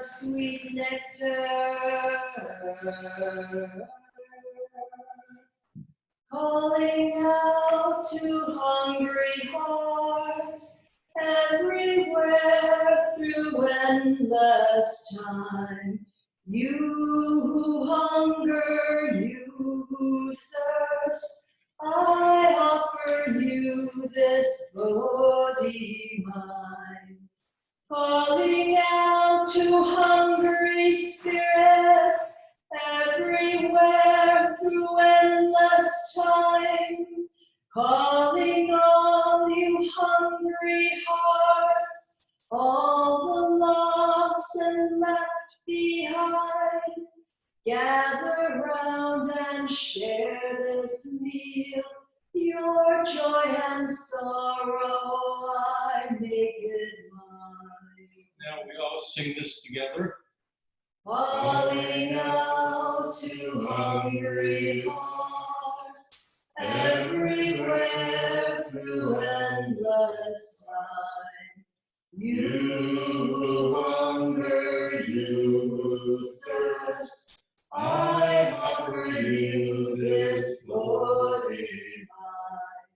sweet nectar, calling out to hungry hearts everywhere through endless time. You who hunger, you who thirst, I offer you this body mine. Calling out to hungry spirits everywhere through endless time. Calling all you hungry hearts, all the lost and left behind. Gather round and share this meal. Your joy and sorrow, I make it mine. Now we all sing this together. Calling out to hungry hearts, everywhere through endless time. You who hunger, you who thirst, I offer you this body mine.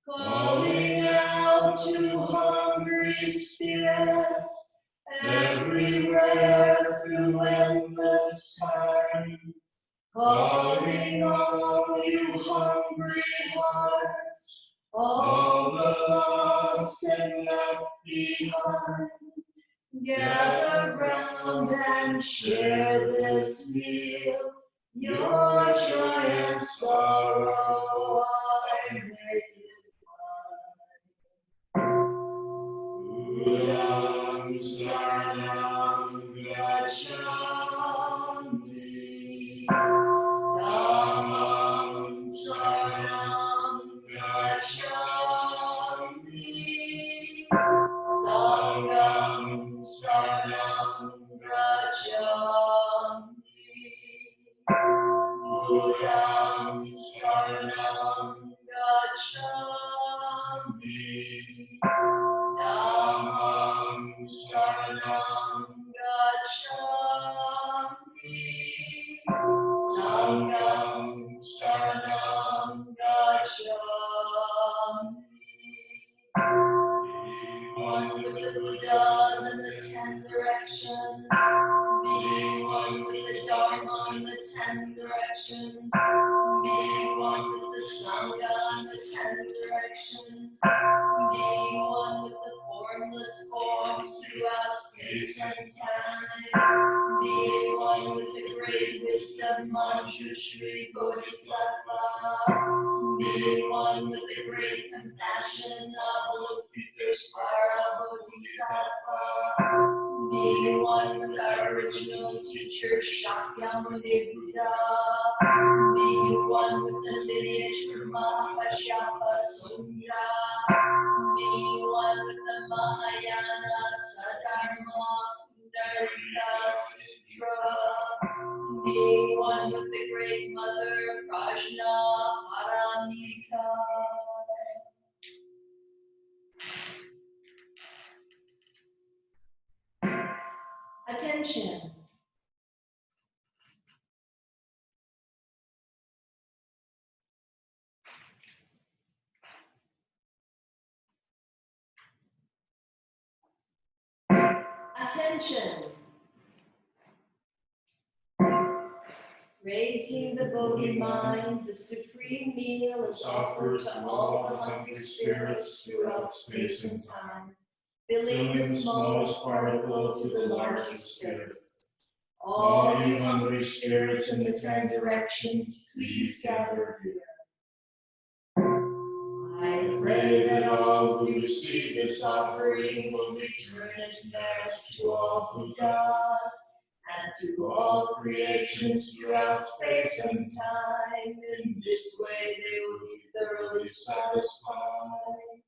Calling out to hungry spirits, everywhere through endless time. Calling all you hungry hearts, all the lost and left behind. Gather round and share this meal. Your joy and sorrow, I make it mine. Udam saranam gacchami, Dhammam saranam gacchami, Sangham saranam gacchami, Buddham saranam gacchami, Dhammam saranam gacchami, Sangham saranam gacchami. One with the Buddhas and the 10 directions, being one with the Dharma and the 10 directions, being one with the Sangha and the 10 directions, being one with the formless forms throughout space and time, being one with the great wisdom Manjushri Bodhisattva, being one with the great compassion Avalokiteshvara Bodhisattva, being one with our original teacher Shakyamuni Buddha, being one with the lineage from Mahakashyapa Sundra, being one with the Mahayana Sadharma Pundarika Sutra, being one with the great mother Prajna Paramita. Attention. Attention. Raising the Bodhi mind, the supreme meal is offered to all the hungry spirits throughout space and time, filling the smallest particle to the largest space. All you hungry spirits in the 10 directions, please gather here. I pray that all who receive this offering will return its merits to all Buddhas and to all creations throughout space and time. In this way they will be thoroughly satisfied.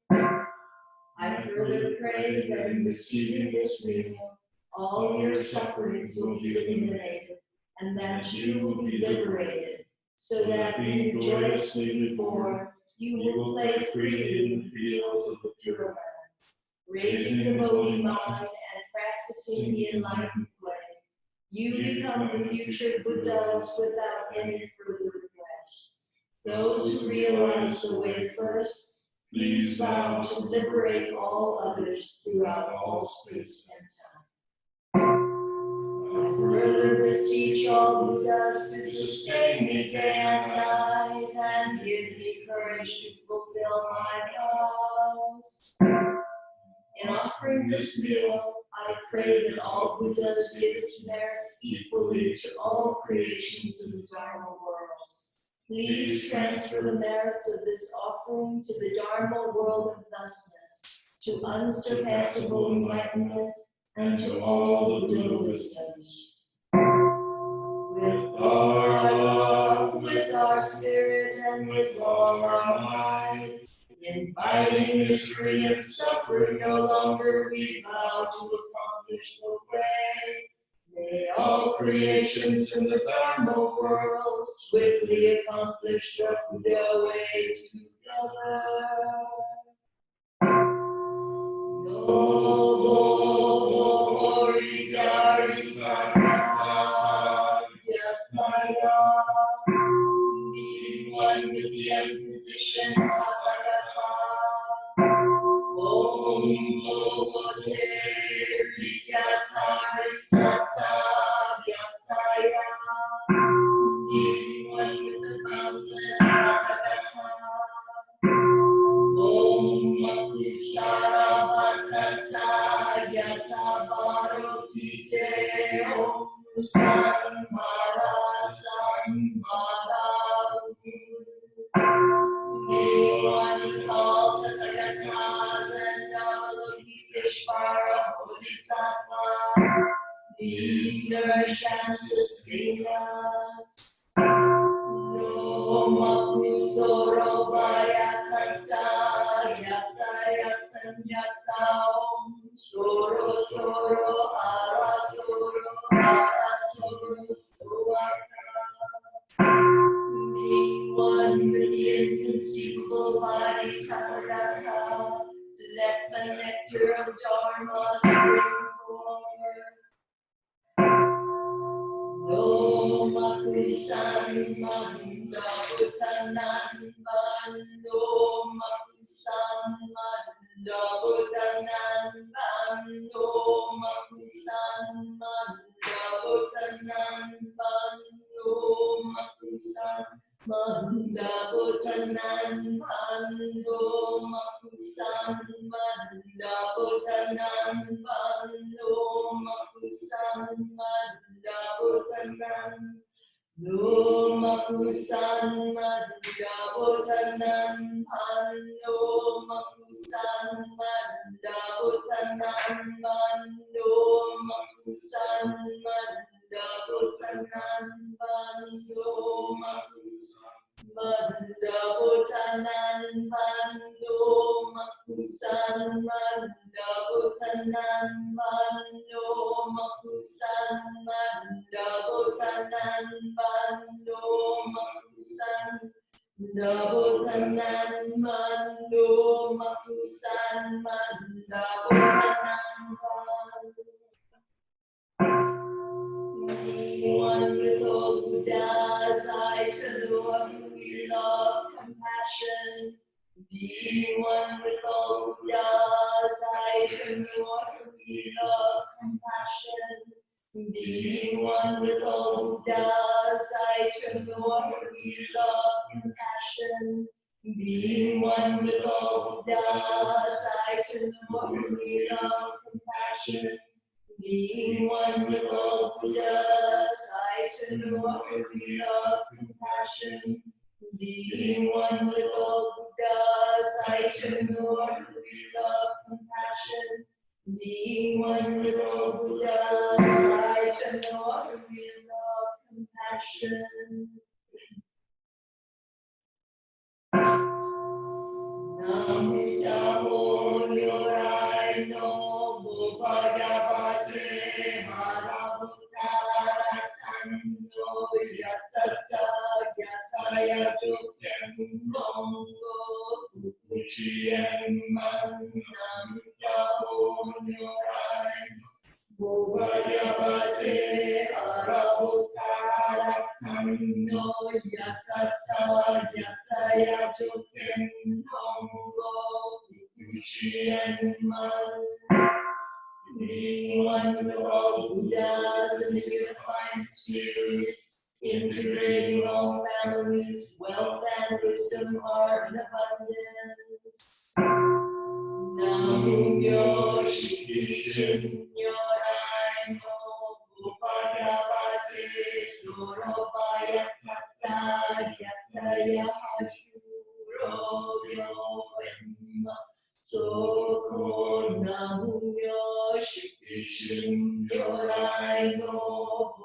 I further pray that in receiving this meal, all your sufferings will be eliminated, and that you will be liberated, so that being joyously reborn, you will play freely in the fields of the Pure Land, raising the Bodhi mind and practicing the enlightened You become the future Buddhas without any further regrets. Those who realize the way first, please vow to liberate all others throughout all space and time. I further beseech all Buddhas to sustain me day and night and give me courage to fulfill my vows. In offering this meal, I pray that all Buddhas give its merits equally to all creations in the Dharma world. Please transfer the merits of this offering to the Dharma world of thusness, to unsurpassable enlightenment, and to all Buddha wisdoms. With all our love, with our spirit, and with all our might, inviting misery and suffering no longer, we vow to accomplish the way. May all creations in the Dharma world swiftly accomplish the Buddha way together. Nobo Origarikata Yataya. Being one with the unconditioned Tathagata. Om Bote Rikata Rikata Yataya. Being one with the boundless Tathagata. Om Makusara Vatata Yata Barokite Om Sanmara Sanmara. Being one with all Tathagatas and Avalokiteshvara Bodhisattva, please nourish and sustain us. No Makusoro Vayatata Yata Yatan Yata Om Soro Soro Ara Soro Ara Soro Soaka. Being one with the inconceivable body Tathagata, let the nectar of Dharma spring forth. No Makusan Manda Bhutanan Bando Makusan Manda Bhutanan Bando Makusan Manda Bhutanan Bando Makusan Manda Bhutanan Bando Makusan Manda Bhutanan Bando Makusan Manda Bhutanan No Makusan Manda Bhutanan Bando Makusan Manda Bhutanan Bando Makusan Manda Bhutanan Bando Manda Bhutanan Bando Makusan Manda Bhutanan Bando Makusan Manda Bhutanan Bando Makusan Manda Bhutanan Bando Makusan Manda Bhutanan Bando. Being one with all Buddhas, I to the one who we love, compassion. Being one with all Buddhas, I to the one who we love, compassion. Being one with all Buddhas, I to the one who we love, compassion. Being one with all Buddhas, I to the one who we love, compassion. Being one with all Buddhas, I turn the one we love, compassion. Being one with all Buddhas, I turn the one we love, compassion. Being one with all Buddhas, I turn the one we love, compassion. Namo Nyorai no Bhagavate Harabhutaratanno Yatata Yataya Jokyan Mongo Fukuchien Manam Namo Nyorai Bhagavate Tanno Yatata Yataya Joken Hongo Fukushien Man. Being one with all Buddhas and the unifying spirit, integrating all families, wealth and wisdom are in abundance. Nam Myo Shikishin Nyorai no Upagavate Sorobaya Tata Yataya Hashuro Yoemma Soko Namyo Shikishin Yorai no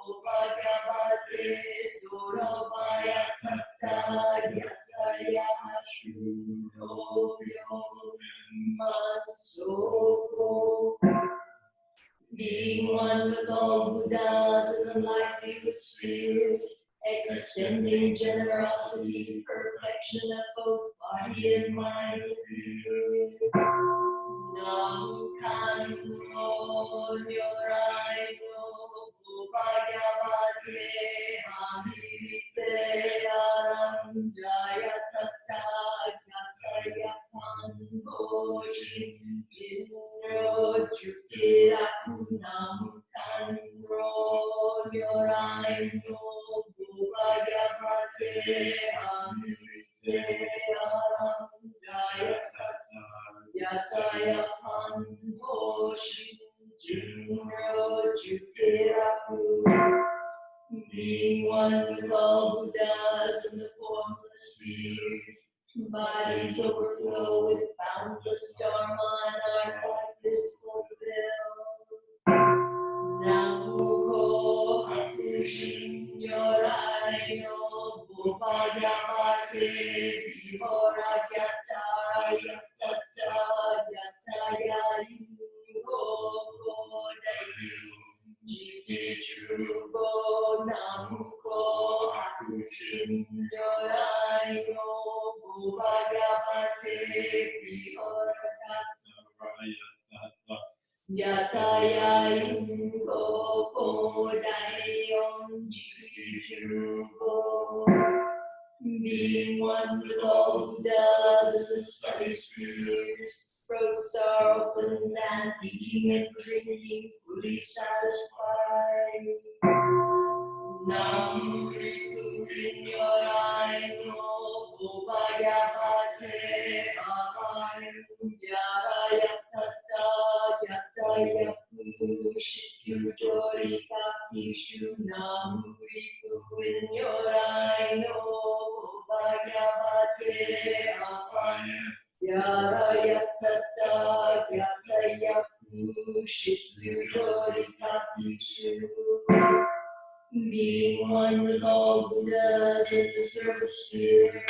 Upagavate Sorobaya Tata Yataya Hashuro Yoemma Soko. Being one with all Buddhas and the livelihood spheres, extending generosity, perfection of both body and mind with you. Nam Kanro Nyorai no Bhagavate Amite Aram Jaya Tata Yataya Panho Shin Jinro Chukiraku Nam Kanro Nyorai no Bhagavate Amite Aram Jaya Yataya Panho Shin Jinro Chukiraku. Being one with all Buddhas and the formless spheres, bodies overflow with boundless Dharma and our life is fulfilled. Namuko Hakushin Yorai no Bhagavate Vihora Yatara Yatata Yataya Yuho Jiti Chubo Namuko Hakushin Yorai no Bhagavate Vihora Yataya Yuho Kodayon Jikichubo. Being one with all Buddhas and the study spheres, throats are open and eating and drinking fully satisfied. Namuri food in your eye, no Bhagavate Aham Yara Yatata Yataya Shitsu Dorika Pishu Namuri food in your eye, no Bhagavate Aham Yara Yatata Yataya Shitsu Dorika Pishu. Being one with all Buddhas in the service sphere,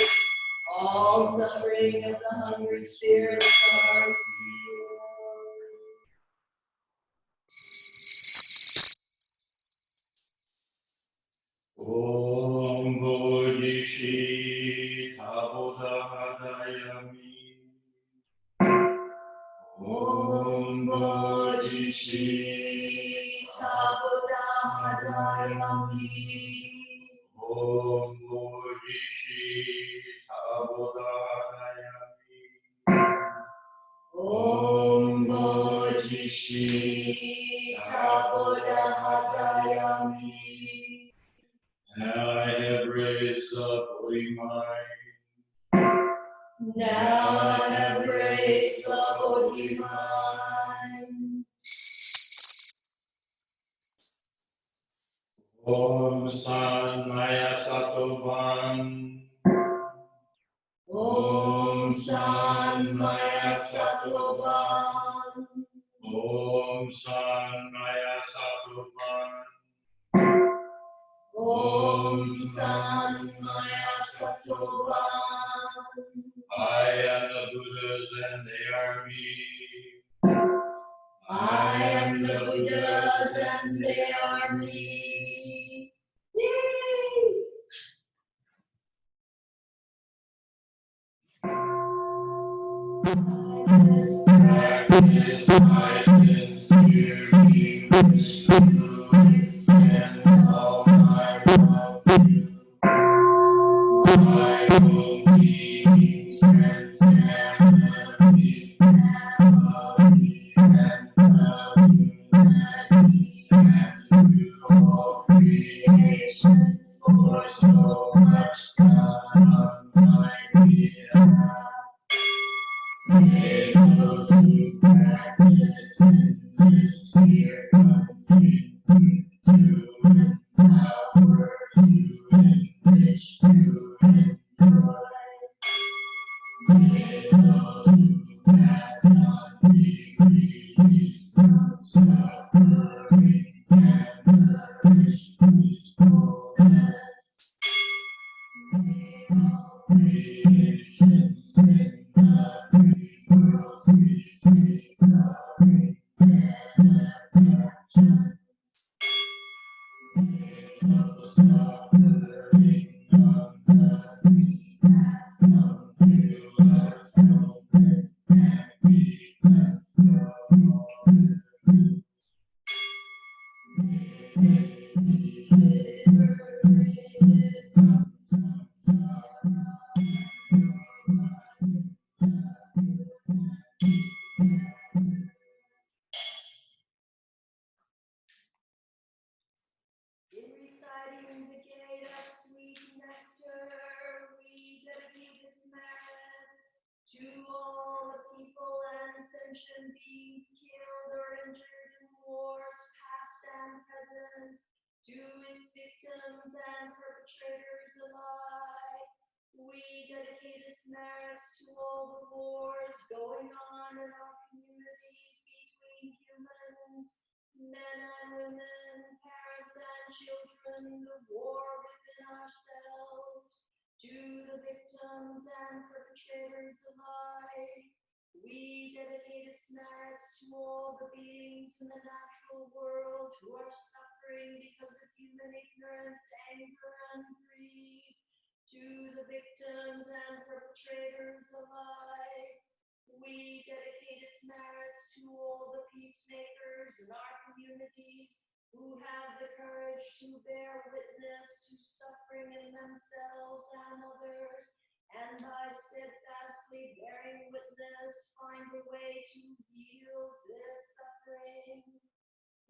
all suffering of the hungry spirits are healed. Om Bodhishi Tabodahadayami. Om Bodhishi Tabodahadayami. Om Bodhishi Tabodahadayami. Om Bodhishi Tabodahadayami. Now I have raised the holy mind. Now I have raised the holy mind. Om San Maya Satoban. Om San Maya Satoban. Om San Maya Satoban. Om San Maya Satoban. I am the Buddhas and they are me. I am the Buddhas and they are me. Yay! This practice I sincere wish to extend all my love to my own beings and enemies, family and community, and to all creations for so much done on my behalf. May those who practice in this sphere continue to empower, to enrich, to enjoy. May those who have not be released from suffering and nourish peacefulness. May all creations in the three worlds receive loving benefactions. May those suffering of the three paths come to atonement and be cleansed of all. May they be liberated from samsara and arising in reciting the gate of sweet nectar, we dedicate its merit to all the people and sentient beings killed or injured in wars past and present, to its victims and perpetrators alike. We dedicate its merits to all the wars going on in our communities between humans, men and women, parents and children, the war within ourselves, to the victims and perpetrators alike. We dedicate its merits to all the beings in the natural world who are suffering because of human ignorance, anger, and greed, to the victims and perpetrators alike. We dedicate its merits to all the peacemakers in our communities who have the courage to bear witness to suffering in themselves and others, and by steadfastly bearing witness, find a way to heal this suffering.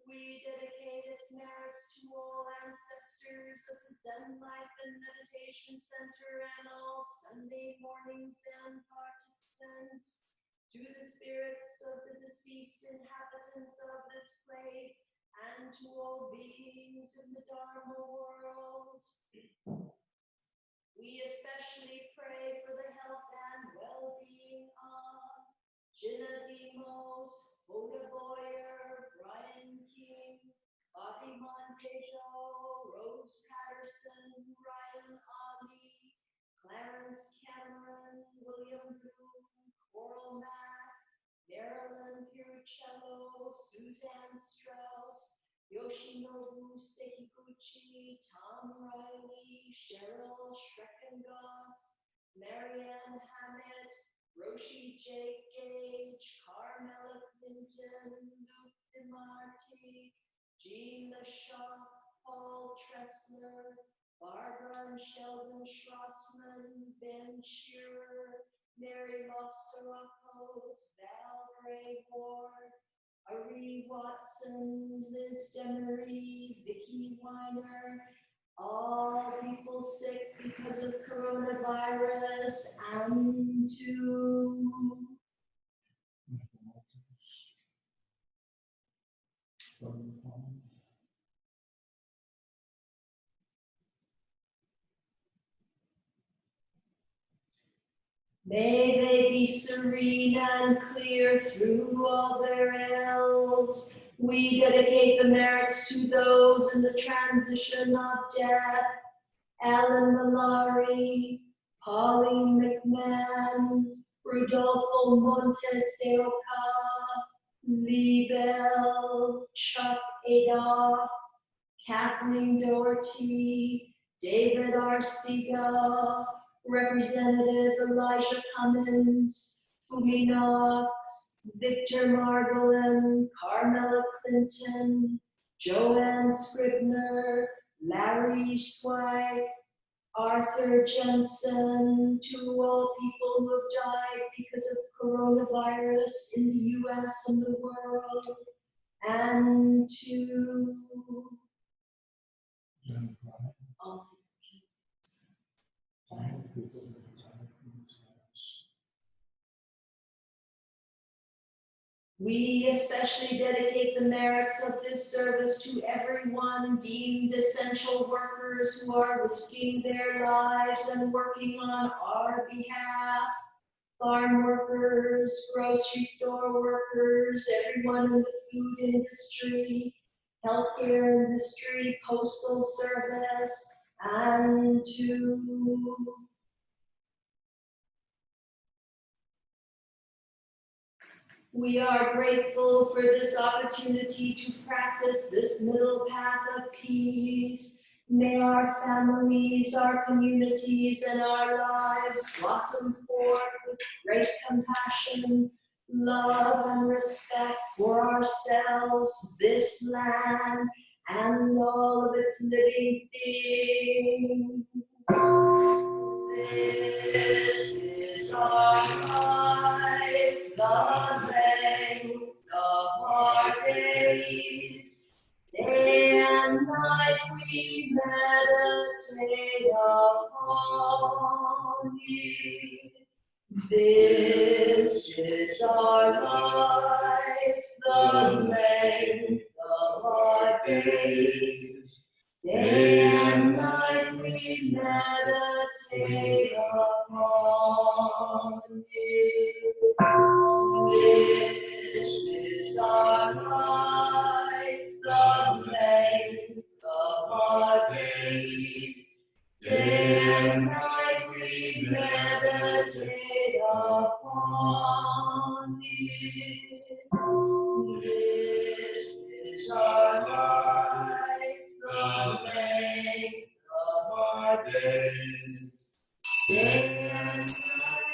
We dedicate its merits to all ancestors of the Zen Life and Meditation Center and all Sunday morning Zen participants, to the spirits of the deceased inhabitants of this place, and to all beings in the Dharma world. We especially pray for the health and well-being of Gina Demos, Hoda Boyer, Brian King, Bobby Montejo, Rose Patterson, Ryan Ali, Clarence Cameron, William Bloom, Coral Mack, Marilyn Piruccello, Suzanne Strauss, Yoshinobu Sekiguchi, Tom Riley, Cheryl Schreckengoss, Marianne Hammett, Roshi J. Gage, Carmela Clinton, Luke DeMarti, Jean LaShaw, Paul Tressler, Barbara and Sheldon Schlossman, Ben Shearer, Mary Losterakos, Val Gray Ward, Ari Watson, Liz Demery, Vicki Weiner, all people sick because of coronavirus, and to may they be serene and clear through all their ills. We dedicate the merits to those in the transition of death: Alan Malari, Pauline McMahon, Rudolfo Montes de Oca, Lee Bell, Chuck Adolph, Kathleen Doherty, David Arcega, Representative Elijah Cummins, Fumi Knox, Victor Margolin, Carmela Clinton, Joanne Scribner, Larry Zweig, Arthur Jensen, to all people who have died because of coronavirus in the US and the world, and to all We especially dedicate the merits of this service to everyone deemed essential workers who are risking their lives and working on our behalf. Farm workers, grocery store workers, everyone in the food industry, healthcare industry, postal service, and to We are grateful for this opportunity to practice this middle path of peace. May our families, our communities, and our lives blossom forth with great compassion, love, and respect for ourselves, this land, and all of its living things. This is our life, the length of our days. Day and night we meditate upon it. This is our life, the length of our days. Day and night we meditate upon it. This is our life, the length of our days. Day and night we meditate upon it. This is our life, the length of our days. Day and night.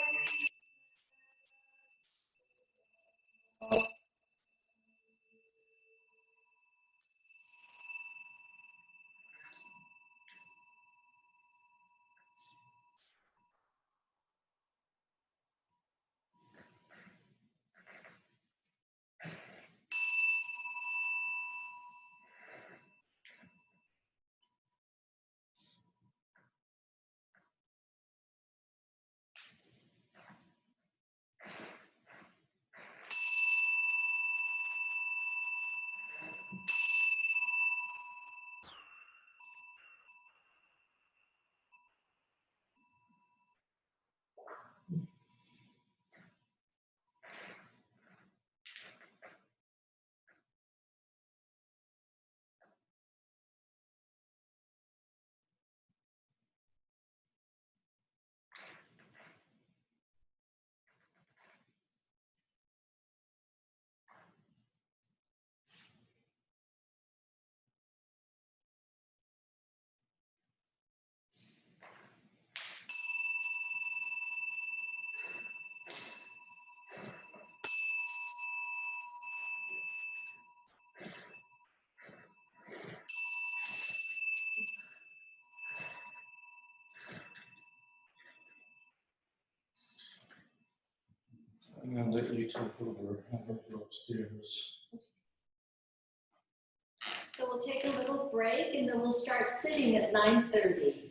I'm gonna let you take over. I'm gonna go upstairs. So we'll take a little break and then we'll start sitting at 9:30.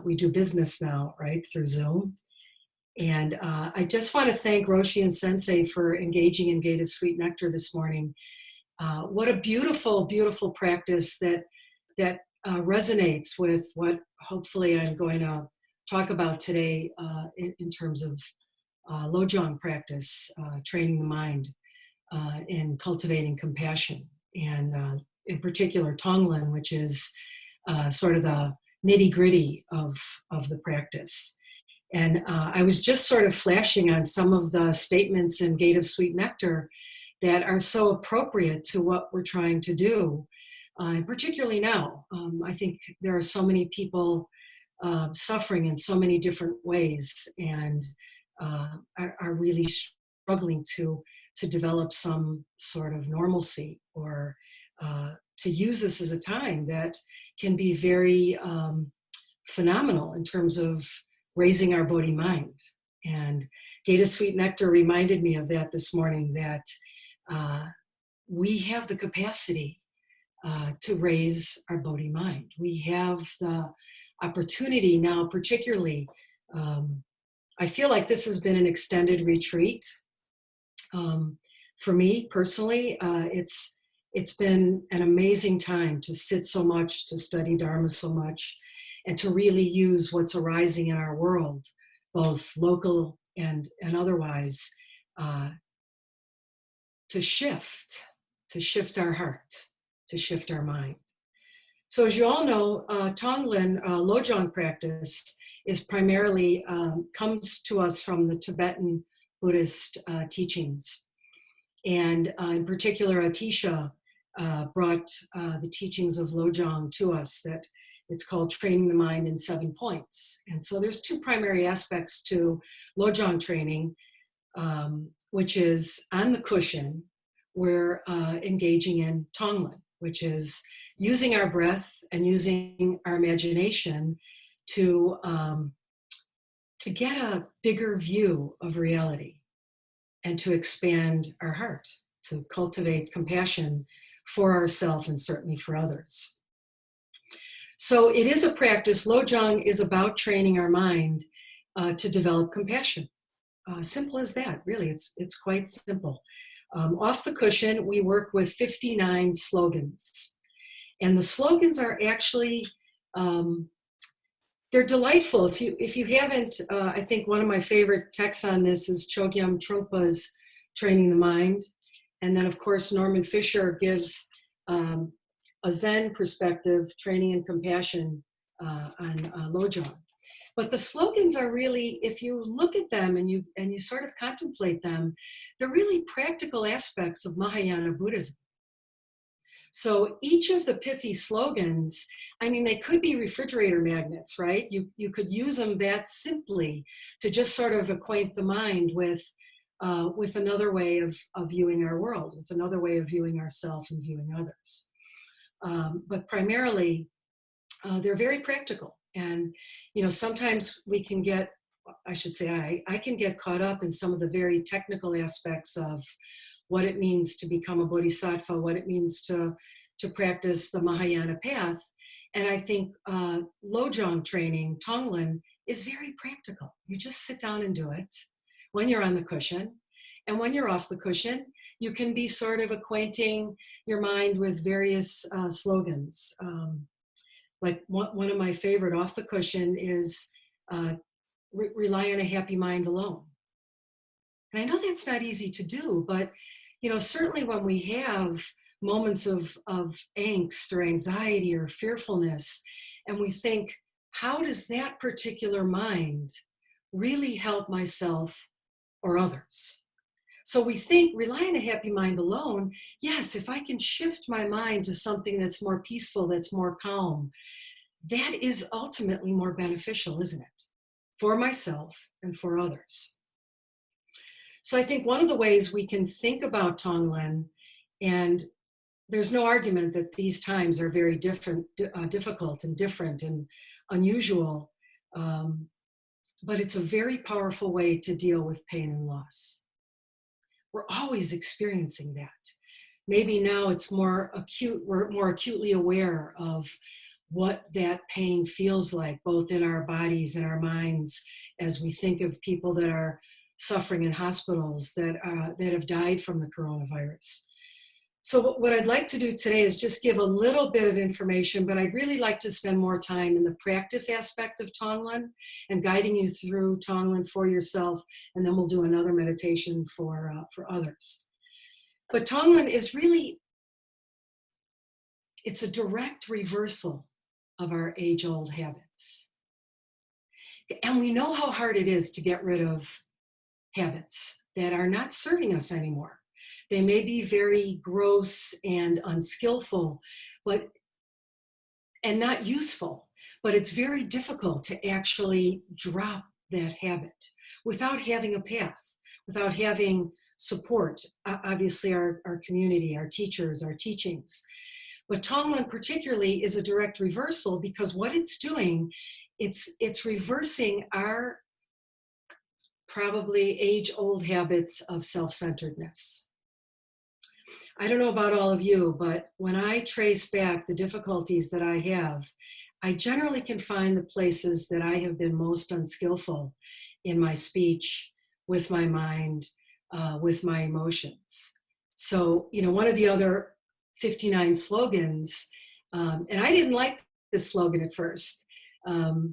we do business now, right, through Zoom. And I just want to thank Roshi and Sensei for engaging in Gate of Sweet Nectar this morning. What a beautiful, beautiful practice that resonates with what hopefully I'm going to talk about today in terms of Lojong practice, training the mind in cultivating compassion. And in particular, Tonglen, which is sort of the nitty-gritty of the practice. And I was just sort of flashing on some of the statements in Gate of Sweet Nectar that are so appropriate to what we're trying to do, particularly now. I think there are so many people suffering in so many different ways and are really struggling to develop some sort of normalcy or to use this as a time that can be very phenomenal in terms of raising our Bodhi mind. And Gate of Sweet Nectar reminded me of that this morning, that we have the capacity to raise our Bodhi mind. We have the opportunity now, particularly, I feel like this has been an extended retreat. For me personally, it's been an amazing time to sit so much, to study Dharma so much, and to really use what's arising in our world, both local and otherwise, to shift our heart, to shift our mind. So as you all know, Tonglen Lojong practice is primarily, comes to us from the Tibetan Buddhist teachings. And in particular, Atisha brought the teachings of Lojong to us, that it's called Training the Mind in 7 Points. And so there's 2 primary aspects to Lojong training, which is on the cushion, we're engaging in Tonglen, which is using our breath and using our imagination to get a bigger view of reality and to expand our heart, to cultivate compassion for ourselves and certainly for others. So it is a practice. Lojong is about training our mind to develop compassion. Simple as that, really. It's quite simple. Off the cushion, we work with 59 slogans. And the slogans are actually, they're delightful. If you haven't, I think one of my favorite texts on this is Chogyam Trungpa's Training the Mind. And then, of course, Norman Fisher gives a Zen perspective, Training and Compassion on Lojong. But the slogans are really, if you look at them and you sort of contemplate them, they're really practical aspects of Mahayana Buddhism. So each of the pithy slogans, I mean, they could be refrigerator magnets, right? You could use them that simply to just sort of acquaint the mind with another way of viewing our world, with another way of viewing ourselves and viewing others. But primarily, they're very practical. And, sometimes we can get, I should say, I can get caught up in some of the very technical aspects of what it means to become a bodhisattva, what it means to practice the Mahayana path. And I think Lojong training, Tonglen, is very practical. You just sit down and do it when you're on the cushion. And when you're off the cushion, you can be sort of acquainting your mind with various slogans. Like one of my favorite off the cushion is rely on a happy mind alone. And I know that's not easy to do, but certainly when we have moments of angst or anxiety or fearfulness, and we think, how does that particular mind really help myself or others? So we think, rely on a happy mind alone. Yes, if I can shift my mind to something that's more peaceful, that's more calm, that is ultimately more beneficial, isn't it? For myself and for others. So I think one of the ways we can think about Tonglen, and there's no argument that these times are very difficult and different and unusual, but it's a very powerful way to deal with pain and loss. We're always experiencing that. Maybe now it's more acute, we're more acutely aware of what that pain feels like, both in our bodies and our minds, as we think of people that are suffering in hospitals, that have died from the coronavirus. So what I'd like to do today is just give a little bit of information, but I'd really like to spend more time in the practice aspect of Tonglen and guiding you through Tonglen for yourself, and then we'll do another meditation for others. But Tonglen is really, it's a direct reversal of our age-old habits. And we know how hard it is to get rid of habits that are not serving us anymore. They may be very gross and unskillful, and not useful, but it's very difficult to actually drop that habit without having a path, without having support, obviously our community, our teachers, our teachings. But Tonglen particularly is a direct reversal, because what it's doing, it's reversing our probably age-old habits of self-centeredness. I don't know about all of you, but when I trace back the difficulties that I have, I generally can find the places that I have been most unskillful in my speech, with my mind, with my emotions. So, one of the other 59 slogans, and I didn't like this slogan at first,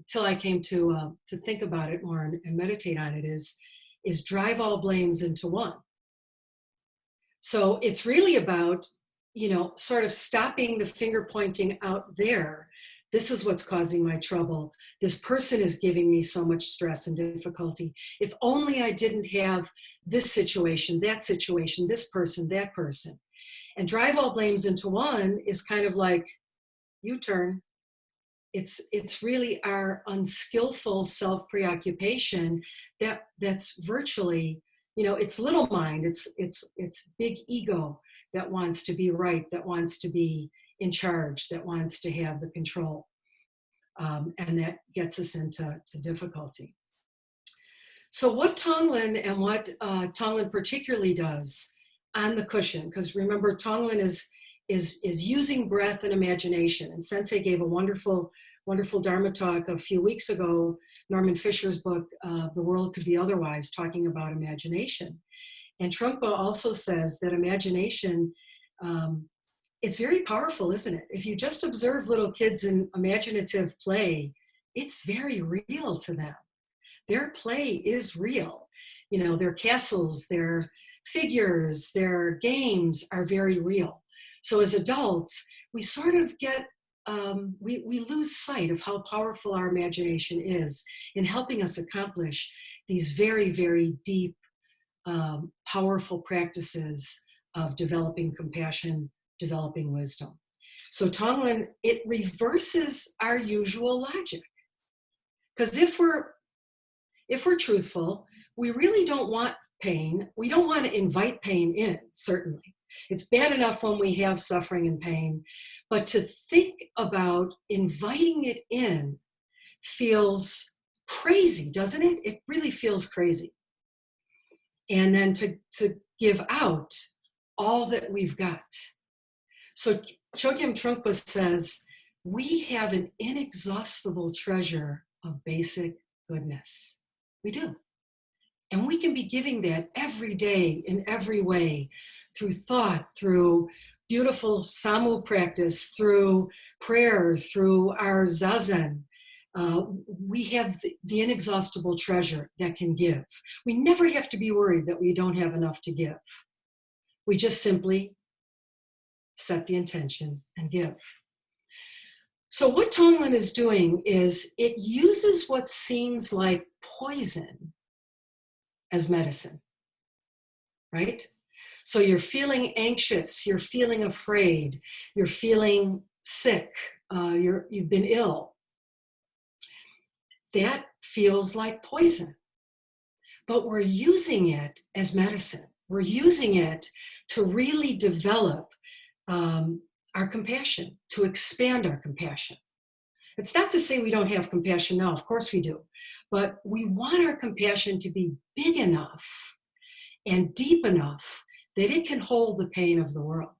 till I came to think about it more and meditate on it, is drive all blames into one. So it's really about, sort of stopping the finger pointing out there. This is what's causing my trouble. This person is giving me so much stress and difficulty. If only I didn't have this situation, this person, that person. And drive all blames into one is kind of like U-turn. It's really our unskillful self-preoccupation that's virtually, it's little mind, it's big ego that wants to be right, that wants to be in charge, that wants to have the control, and that gets us into difficulty. So what Tonglen and what Tonglen particularly does on the cushion, because remember, Tonglen is using breath and imagination. And Sensei gave a wonderful Dharma talk a few weeks ago, Norman Fisher's book, The World Could Be Otherwise, talking about imagination. And Trungpa also says that imagination, it's very powerful, isn't it? If you just observe little kids in imaginative play, it's very real to them. Their play is real. Their castles, their figures, their games are very real. So as adults, we sort of get, we lose sight of how powerful our imagination is in helping us accomplish these very, very deep, powerful practices of developing compassion, developing wisdom. So Tonglen, it reverses our usual logic. Because if we're truthful, we really don't want pain. We don't want to invite pain in, certainly. It's bad enough when we have suffering and pain, but to think about inviting it in feels crazy, doesn't it? It really feels crazy. And then to give out all that we've got. So Chogyam Trungpa says, we have an inexhaustible treasure of basic goodness. We do. And we can be giving that every day in every way, through thought, through beautiful samu practice, through prayer, through our zazen. We have the inexhaustible treasure that can give. We never have to be worried that we don't have enough to give. We just simply set the intention and give. So what Tonglen is doing is it uses what seems like poison as medicine, right? So you're feeling anxious, you're feeling afraid, you're feeling sick, you've been ill. That feels like poison, but we're using it as medicine. We're using it to really develop our compassion, to expand our compassion. It's not to say we don't have compassion now, of course we do, but we want our compassion to be big enough and deep enough that it can hold the pain of the world,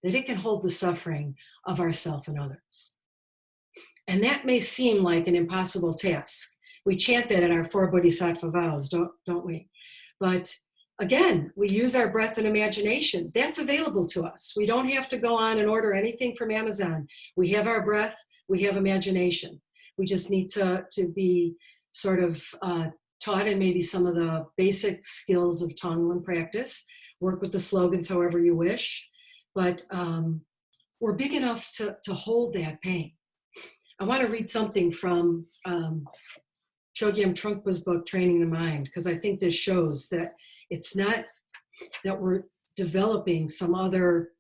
that it can hold the suffering of ourselves and others. And that may seem like an impossible task. We chant that in our 4 Bodhisattva vows, don't we? But again, we use our breath and imagination. That's available to us. We don't have to go on and order anything from Amazon. We have our breath, we have imagination. We just need to be sort of taught in maybe some of the basic skills of Tonglen practice, work with the slogans however you wish, but we're big enough to hold that pain. I want to read something from Chogyam Trungpa's book, Training the Mind, because I think this shows that it's not that we're developing some other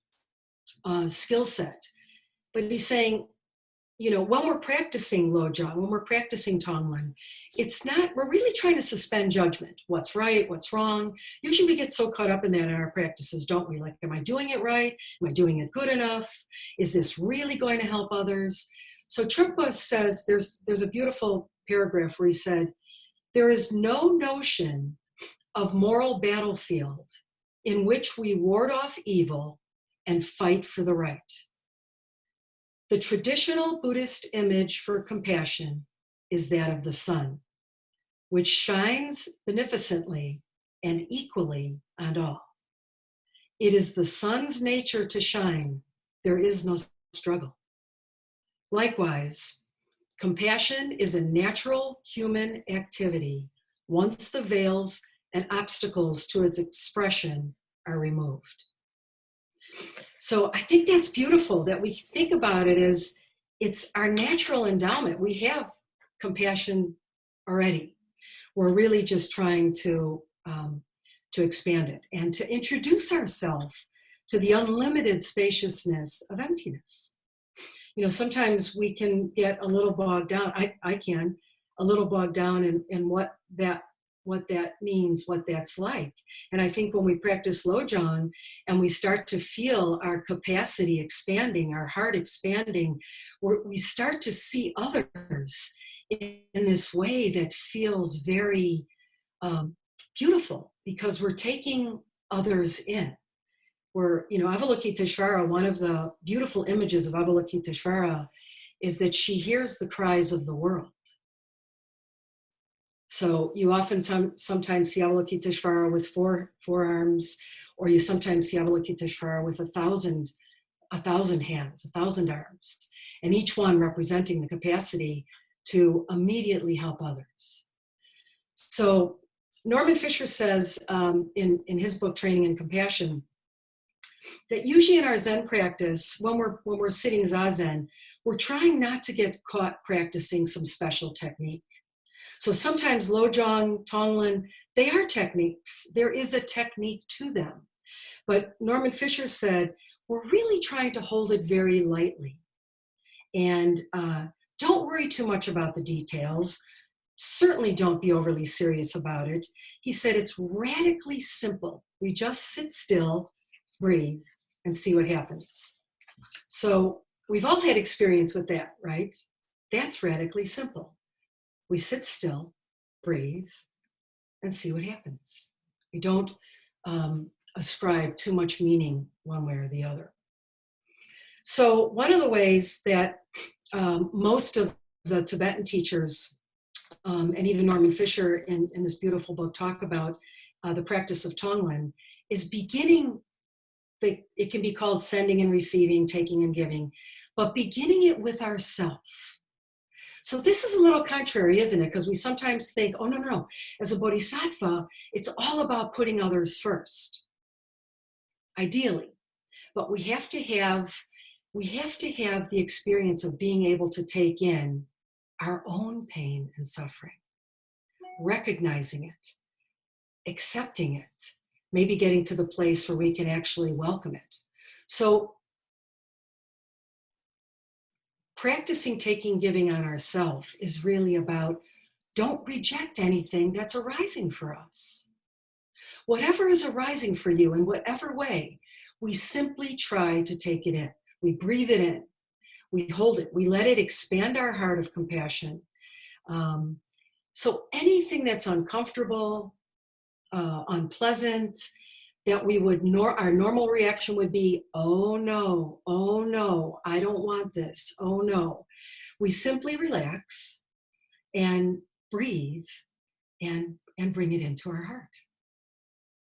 skill set, but he's saying, you know, when we're practicing Lojong, when we're practicing Tonglen, it's not, we're really trying to suspend judgment. What's right, what's wrong? Usually we get so caught up in that in our practices, don't we? Like, am I doing it right? Am I doing it good enough? Is this really going to help others? So Trungpa says, there's a beautiful paragraph where he said, there is no notion of moral battlefield in which we ward off evil and fight for the right. The traditional Buddhist image for compassion is that of the sun, which shines beneficently and equally on all. It is the sun's nature to shine. There is no struggle. Likewise, compassion is a natural human activity once the veils and obstacles to its expression are removed. So I think that's beautiful that we think about it as it's our natural endowment. We have compassion already. We're really just trying to expand it and to introduce ourselves to the unlimited spaciousness of emptiness. You know, sometimes we can get a little bogged down. I can a little bogged down in what that means, what that's like. And I think when we practice Lojong and we start to feel our capacity expanding, our heart expanding, we start to see others in this way that feels very beautiful, because we're taking others in. We're, you know, Avalokiteshvara, one of the beautiful images of Avalokiteshvara is that she hears the cries of the world. So you often sometimes see Avalokiteshvara with four arms, or you sometimes see Avalokiteshvara with 1,000 hands, 1,000 arms, and each one representing the capacity to immediately help others. So Norman Fisher says in his book, Training in Compassion, that usually in our Zen practice, when we're sitting Zazen, we're trying not to get caught practicing some special technique. So sometimes Lojong, Tonglen, they are techniques. There is a technique to them. But Norman Fisher said, we're really trying to hold it very lightly. And don't worry too much about the details. Certainly don't be overly serious about it. He said, it's radically simple. We just sit still, breathe, and see what happens. So we've all had experience with that, right? That's radically simple. We sit still, breathe, and see what happens. We don't ascribe too much meaning one way or the other. So one of the ways that most of the Tibetan teachers, and even Norman Fisher in this beautiful book talk about the practice of Tonglen, is beginning, it can be called sending and receiving, taking and giving, but beginning it with ourself. So this is a little contrary, isn't it? Because we sometimes think, oh, no. As a bodhisattva, it's all about putting others first, ideally. But we have to have the experience of being able to take in our own pain and suffering, recognizing it, accepting it, maybe getting to the place where we can actually welcome it. So practicing taking giving on ourselves is really about don't reject anything that's arising for us. Whatever is arising for you in whatever way, we simply try to take it in. We breathe it in. We hold it. We let it expand our heart of compassion. So anything that's uncomfortable, unpleasant, that we would, our normal reaction would be, oh no, I don't want this, oh no. We simply relax and breathe and bring it into our heart.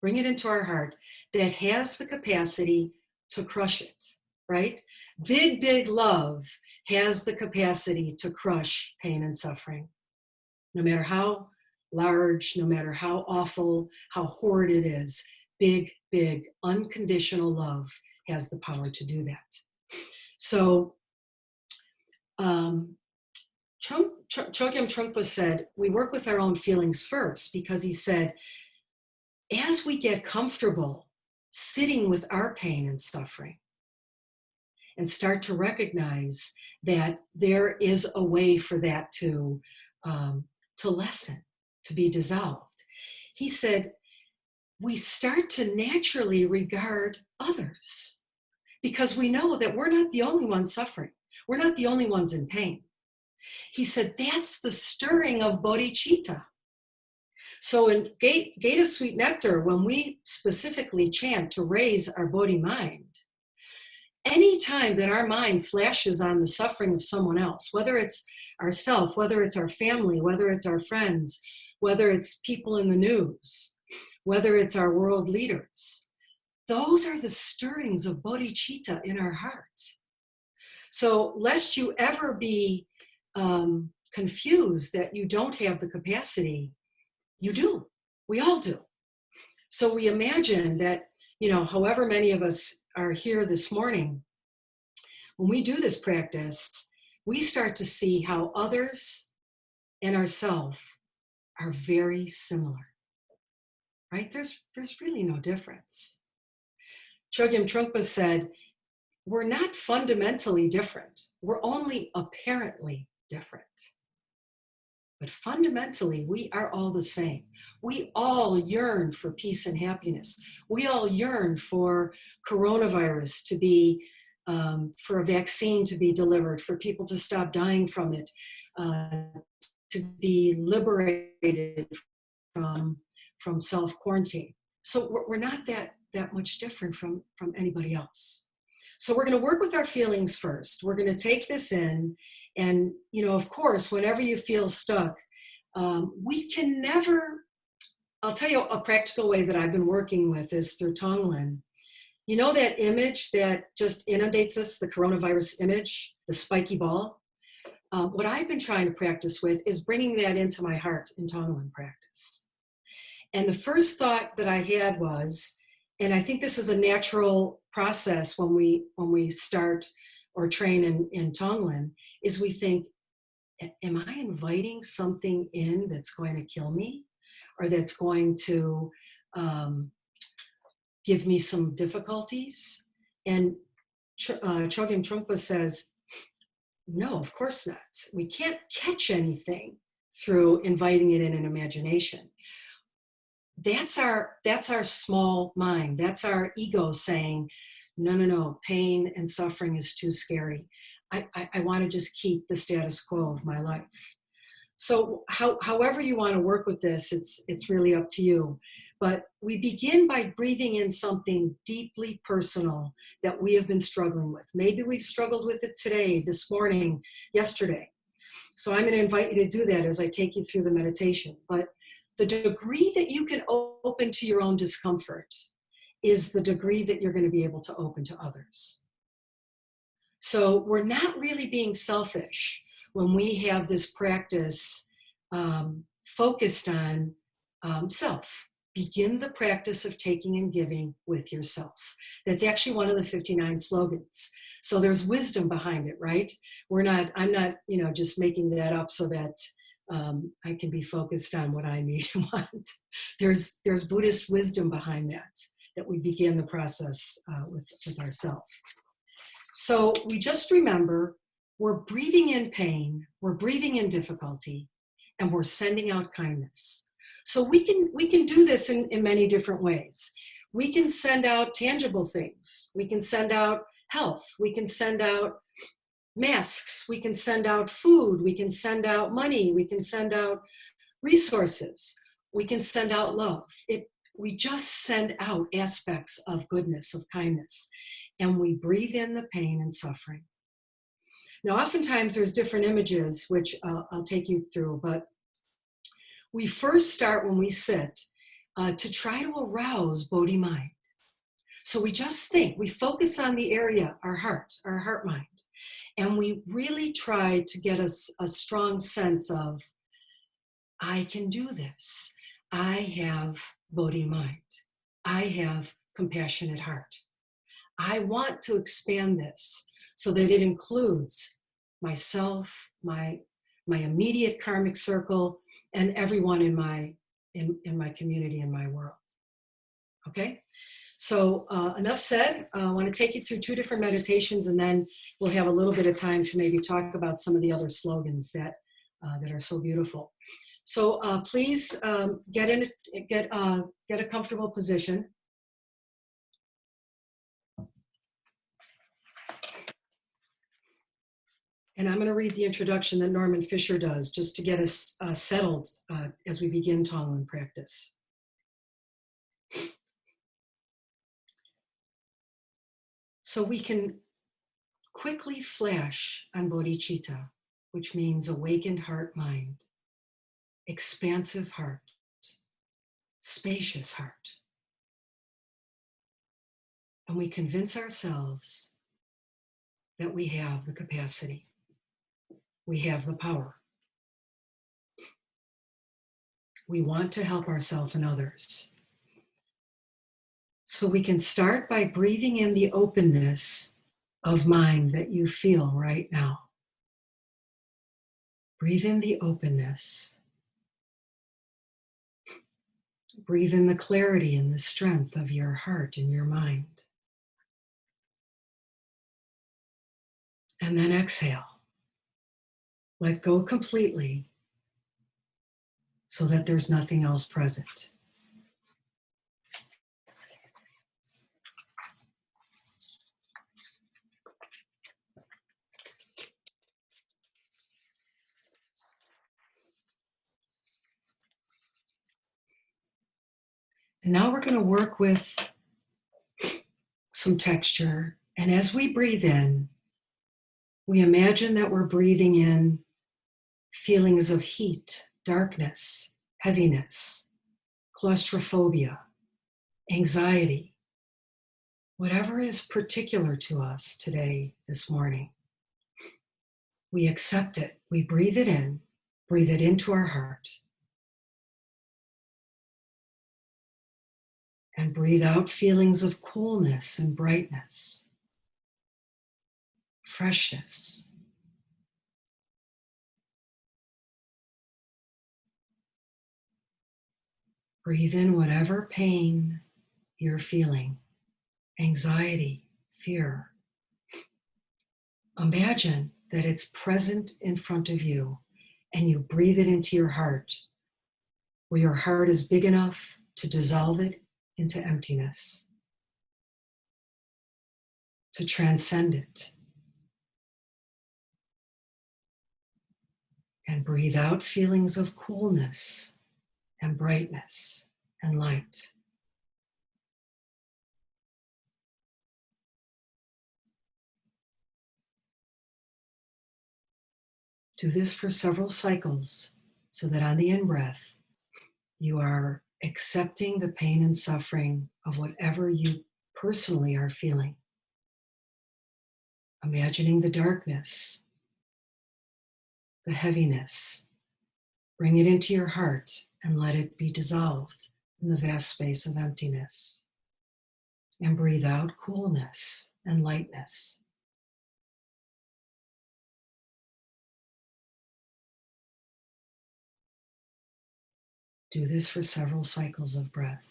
Bring it into our heart that has the capacity to crush it, right? Big, big love has the capacity to crush pain and suffering. No matter how large, no matter how awful, how horrid it is, big, big, unconditional love has the power to do that. So, Chogyam Trungpa said, we work with our own feelings first, because he said, as we get comfortable sitting with our pain and suffering and start to recognize that there is a way for that to lessen, to be dissolved, he said, we start to naturally regard others, because we know that we're not the only ones suffering. We're not the only ones in pain. He said, that's the stirring of bodhicitta. So in Gate of Sweet Nectar, when we specifically chant to raise our bodhi mind, anytime that our mind flashes on the suffering of someone else, whether it's ourself, whether it's our family, whether it's our friends, whether it's people in the news, whether it's our world leaders, those are the stirrings of bodhicitta in our hearts. So lest you ever be confused that you don't have the capacity, you do. We all do. So we imagine that, however many of us are here this morning, when we do this practice, we start to see how others and ourselves are very similar, right? There's really no difference. Chogyam Trungpa said, we're not fundamentally different. We're only apparently different. But fundamentally, we are all the same. We all yearn for peace and happiness. We all yearn for coronavirus to be, for a vaccine to be delivered, for people to stop dying from it, to be liberated from self-quarantine. So we're not that much different from anybody else. So we're going to work with our feelings first. We're going to take this in. And, of course, whenever you feel stuck, we can never, I'll tell you a practical way that I've been working with is through Tonglen. You know that image that just inundates us, the coronavirus image, the spiky ball? What I've been trying to practice with is bringing that into my heart in Tonglen practice. And the first thought that I had was, and I think this is a natural process when we start or train in Tonglen, is we think, am I inviting something in that's going to kill me, or that's going to give me some difficulties? And Chogyam Trungpa says, no, of course not. We can't catch anything through inviting it in an imagination. That's our small mind. That's our ego saying, no, pain and suffering is too scary. I want to just keep the status quo of my life. So however you want to work with this, it's really up to you. But we begin by breathing in something deeply personal that we have been struggling with. Maybe we've struggled with it today, this morning, yesterday. So I'm going to invite you to do that as I take you through the meditation. But the degree that you can open to your own discomfort is the degree that you're going to be able to open to others. So we're not really being selfish when we have this practice focused on self. Begin the practice of taking and giving with yourself. That's actually one of the 59 slogans. So there's wisdom behind it, right? I'm not, just making that up so that I can be focused on what I need and want. There's Buddhist wisdom behind that we begin the process with ourselves. So we just remember, we're breathing in pain, we're breathing in difficulty, and we're sending out kindness. So we can do this in many different ways. We can send out tangible things. We can send out health. We can send out masks. We can send out food. We can send out money. We can send out resources. We can send out love. We just send out aspects of goodness, of kindness, and we breathe in the pain and suffering. Now, oftentimes there's different images, which I'll take you through, but we first start when we sit to try to arouse Bodhi mind. So we just think, we focus on the area, our heart mind, and we really try to get a strong sense of, I can do this. I have Bodhi mind. I have compassionate heart. I want to expand this so that it includes myself, my immediate karmic circle, and everyone in my community, in my world. Okay? So enough said. I want to take you through 2 different meditations, and then we'll have a little bit of time to maybe talk about some of the other slogans that are so beautiful. So please get a comfortable position. And I'm going to read the introduction that Norman Fisher does, just to get us settled as we begin Tonglen practice. So we can quickly flash on bodhicitta, which means awakened heart mind, expansive heart, spacious heart. And we convince ourselves that we have the capacity, we have the power. We want to help ourselves and others. So we can start by breathing in the openness of mind that you feel right now. Breathe in the openness. Breathe in the clarity and the strength of your heart and your mind. And then exhale. Let go completely so that there's nothing else present. And now we're going to work with some texture. And as we breathe in, we imagine that we're breathing in feelings of heat, darkness, heaviness, claustrophobia, anxiety, whatever is particular to us today, this morning. We accept it. We breathe it in, breathe it into our heart. And breathe out feelings of coolness and brightness, freshness. Breathe in whatever pain you're feeling, anxiety, fear. Imagine that it's present in front of you and you breathe it into your heart, where your heart is big enough to dissolve it into emptiness, to transcend it. And breathe out feelings of coolness and brightness and light. Do this for several cycles so that on the in-breath, you are accepting the pain and suffering of whatever you personally are feeling. Imagining the darkness, the heaviness. Bring it into your heart and let it be dissolved in the vast space of emptiness. And breathe out coolness and lightness. Do this for several cycles of breath.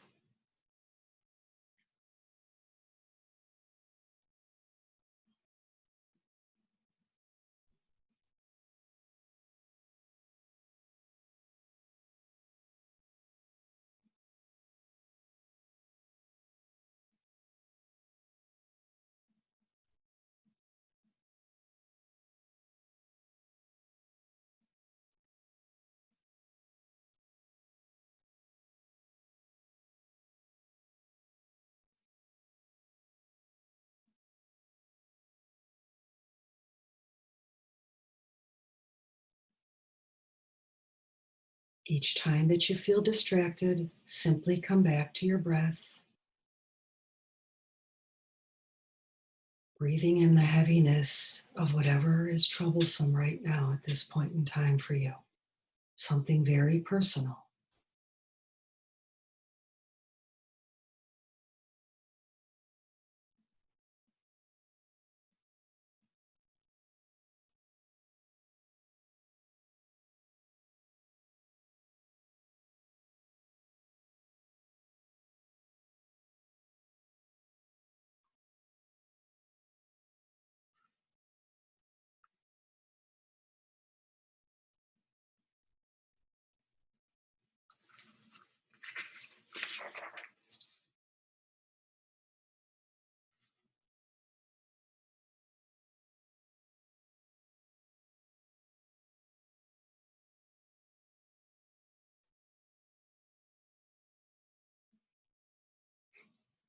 Each time that you feel distracted, simply come back to your breath, breathing in the heaviness of whatever is troublesome right now at this point in time for you, something very personal.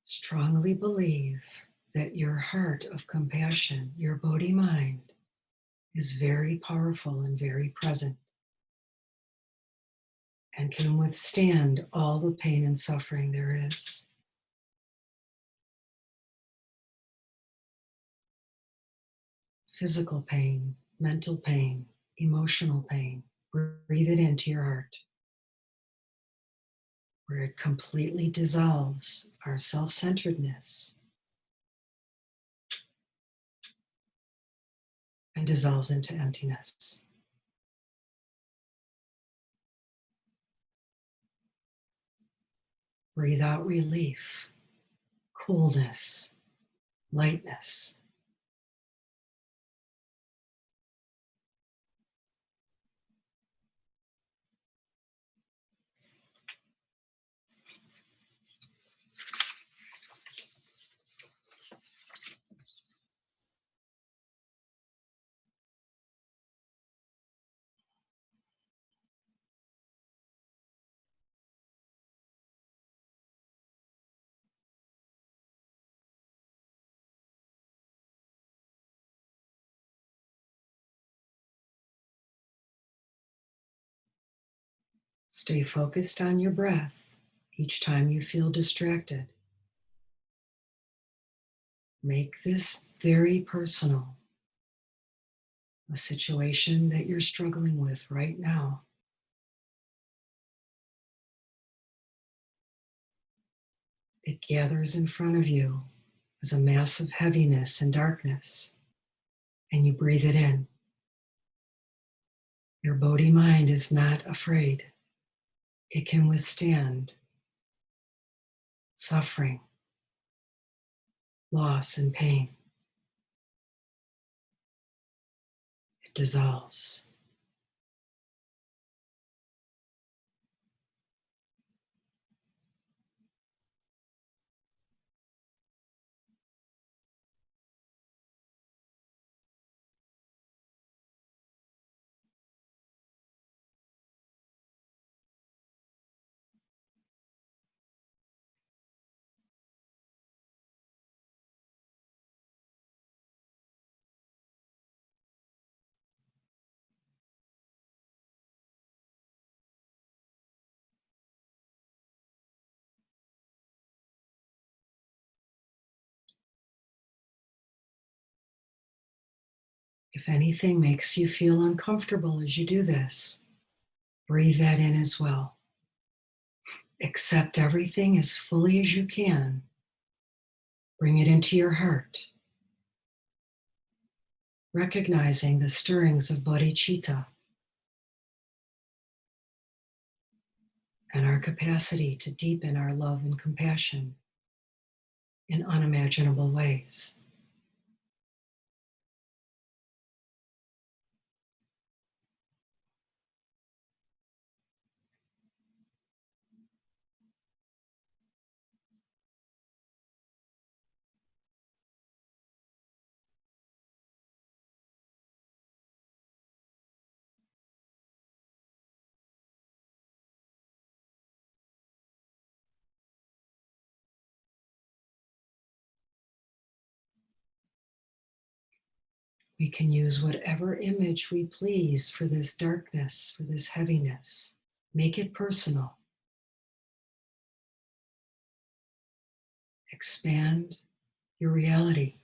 Strongly believe that your heart of compassion, your Bodhi mind, is very powerful and very present and can withstand all the pain and suffering there is. Physical pain, mental pain, emotional pain. Breathe it into your heart, where it completely dissolves our self-centeredness and dissolves into emptiness. Breathe out relief, coolness, lightness. Stay focused on your breath each time you feel distracted. Make this very personal, a situation that you're struggling with right now. It gathers in front of you as a mass of heaviness and darkness, and you breathe it in. Your Bodhi mind is not afraid. It can withstand suffering, loss, and pain. It dissolves. If anything makes you feel uncomfortable as you do this, breathe that in as well. Accept everything as fully as you can. Bring it into your heart, recognizing the stirrings of bodhicitta and our capacity to deepen our love and compassion in unimaginable ways. We can use whatever image we please for this darkness, for this heaviness. Make it personal. Expand your reality.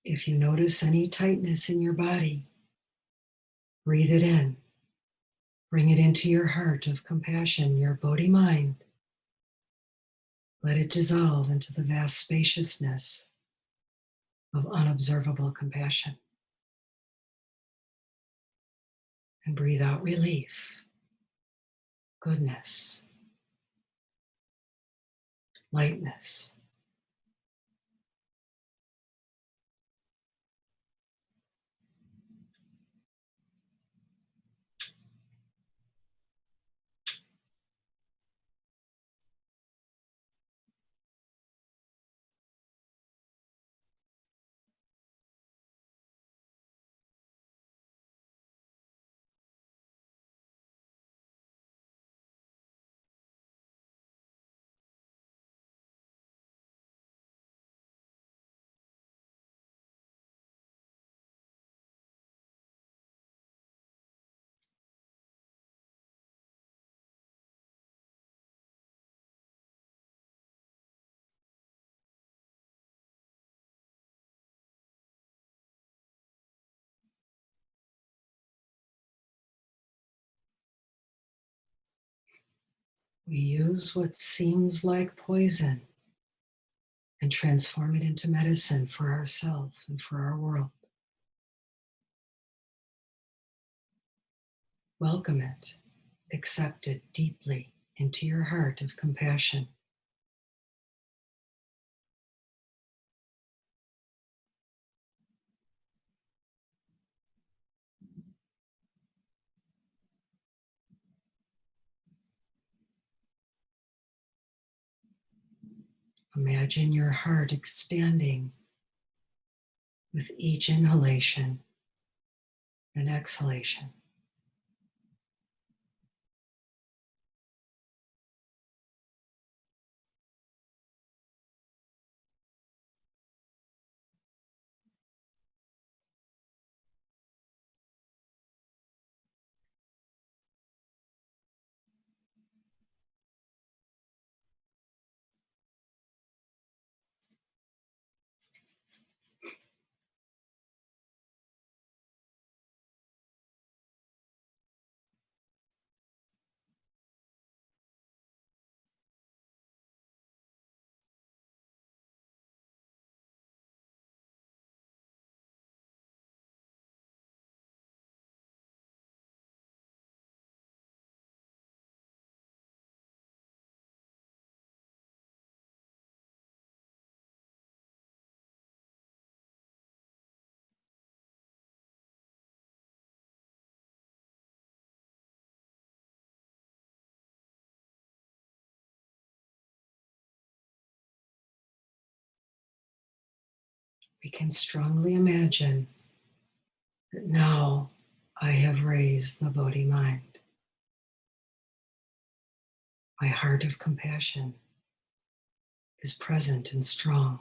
If you notice any tightness in your body, breathe it in. Bring it into your heart of compassion, your Bodhi mind. Let it dissolve into the vast spaciousness of unobservable compassion. And breathe out relief, goodness, lightness. We use what seems like poison and transform it into medicine for ourselves and for our world. Welcome it, accept it deeply into your heart of compassion. Imagine your heart expanding with each inhalation and exhalation. We can strongly imagine that now I have raised the Bodhi mind. My heart of compassion is present and strong.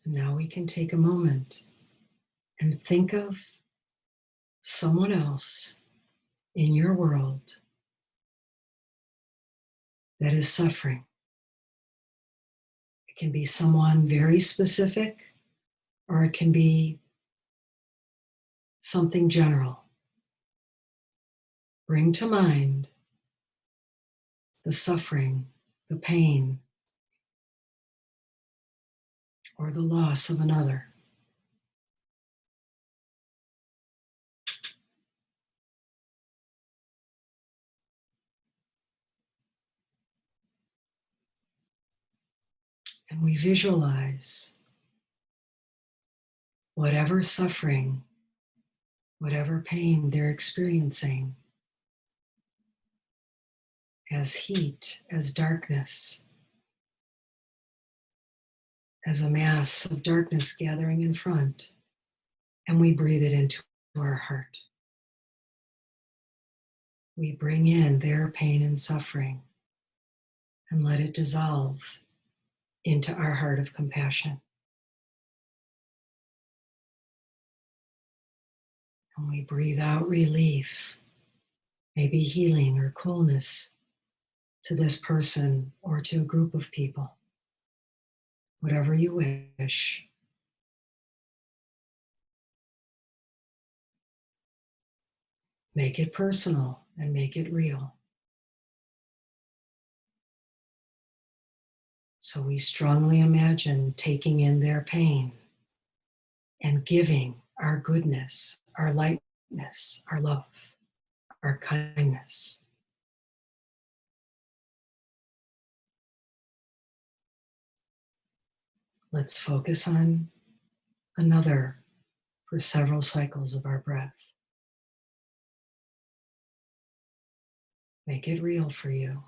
And now we can take a moment and think of someone else in your world that is suffering. It can be someone very specific, or it can be something general. Bring to mind the suffering, the pain, or the loss of another. And we visualize whatever suffering, whatever pain they're experiencing as heat, as darkness, as a mass of darkness gathering in front, and we breathe it into our heart. We bring in their pain and suffering and let it dissolve into our heart of compassion. And we breathe out relief, maybe healing or coolness to this person or to a group of people, whatever you wish. Make it personal and make it real. So we strongly imagine taking in their pain and giving our goodness, our lightness, our love, our kindness. Let's focus on another for several cycles of our breath. Make it real for you.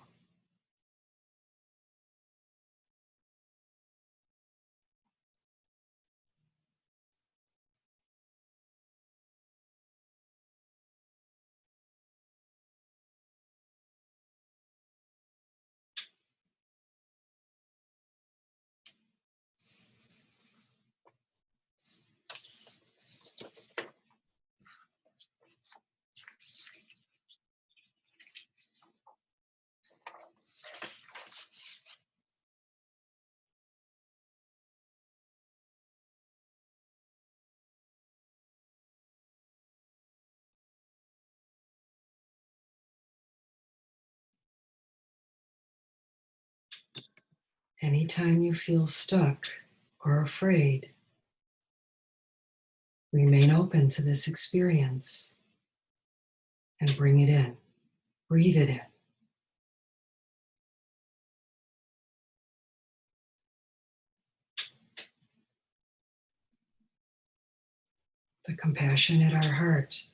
Anytime you feel stuck or afraid, remain open to this experience and bring it in. Breathe it in. The compassion at our heart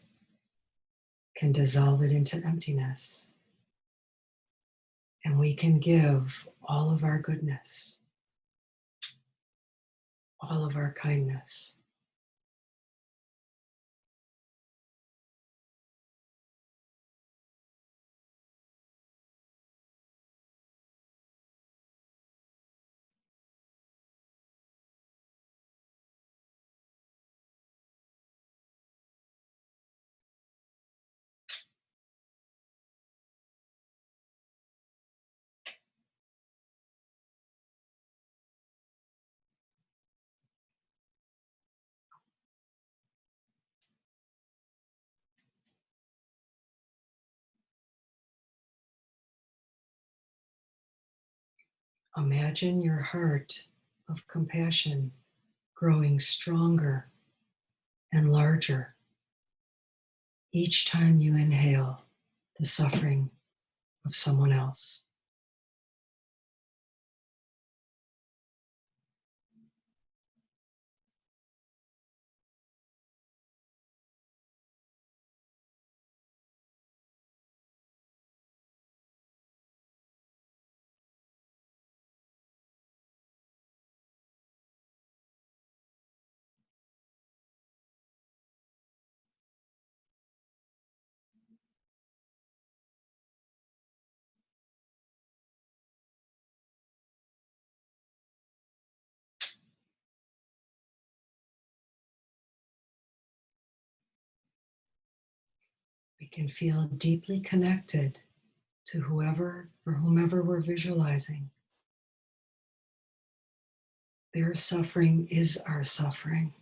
can dissolve it into emptiness. And we can give all of our goodness, all of our kindness. Imagine your heart of compassion growing stronger and larger each time you inhale the suffering of someone else. can feel deeply connected to whoever or whomever we're visualizing. Their suffering is our suffering.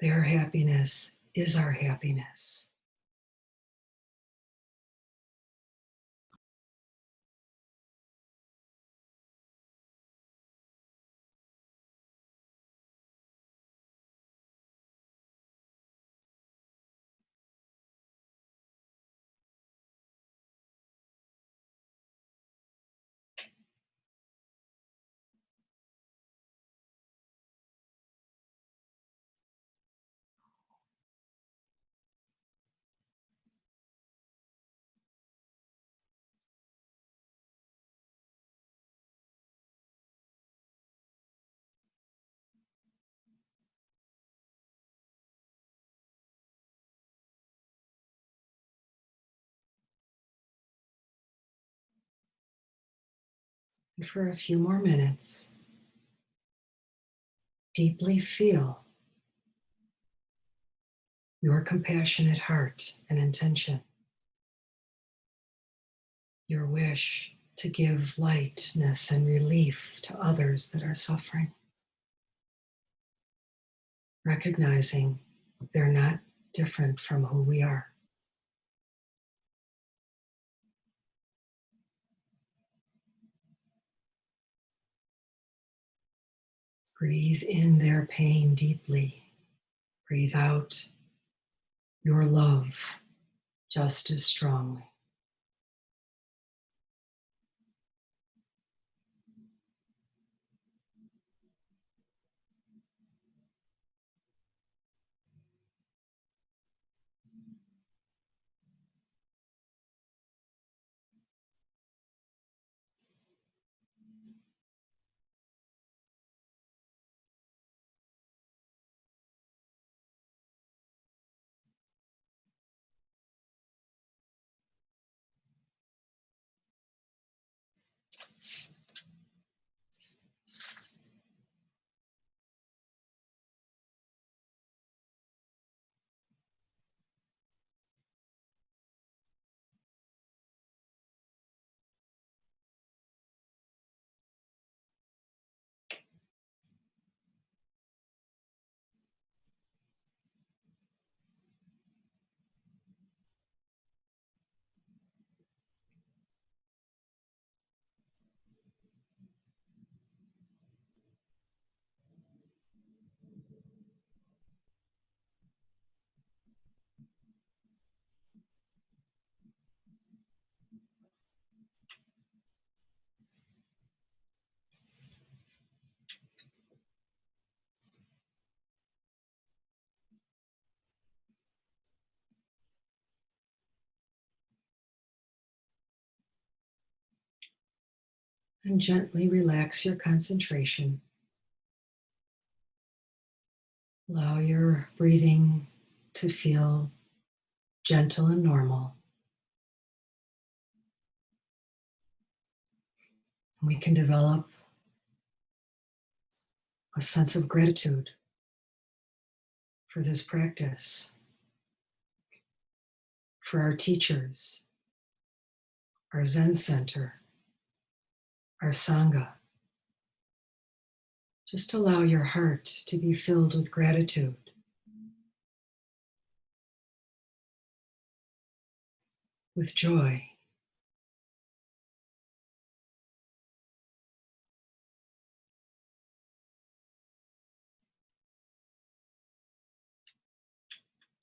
Their happiness is our happiness. And for a few more minutes, deeply feel your compassionate heart and intention, your wish to give lightness and relief to others that are suffering, recognizing they're not different from who we are. Breathe in their pain deeply. Breathe out your love just as strongly. And gently relax your concentration. Allow your breathing to feel gentle and normal. And we can develop a sense of gratitude for this practice, for our teachers, our Zen center, our Sangha. Just allow your heart to be filled with gratitude. With joy.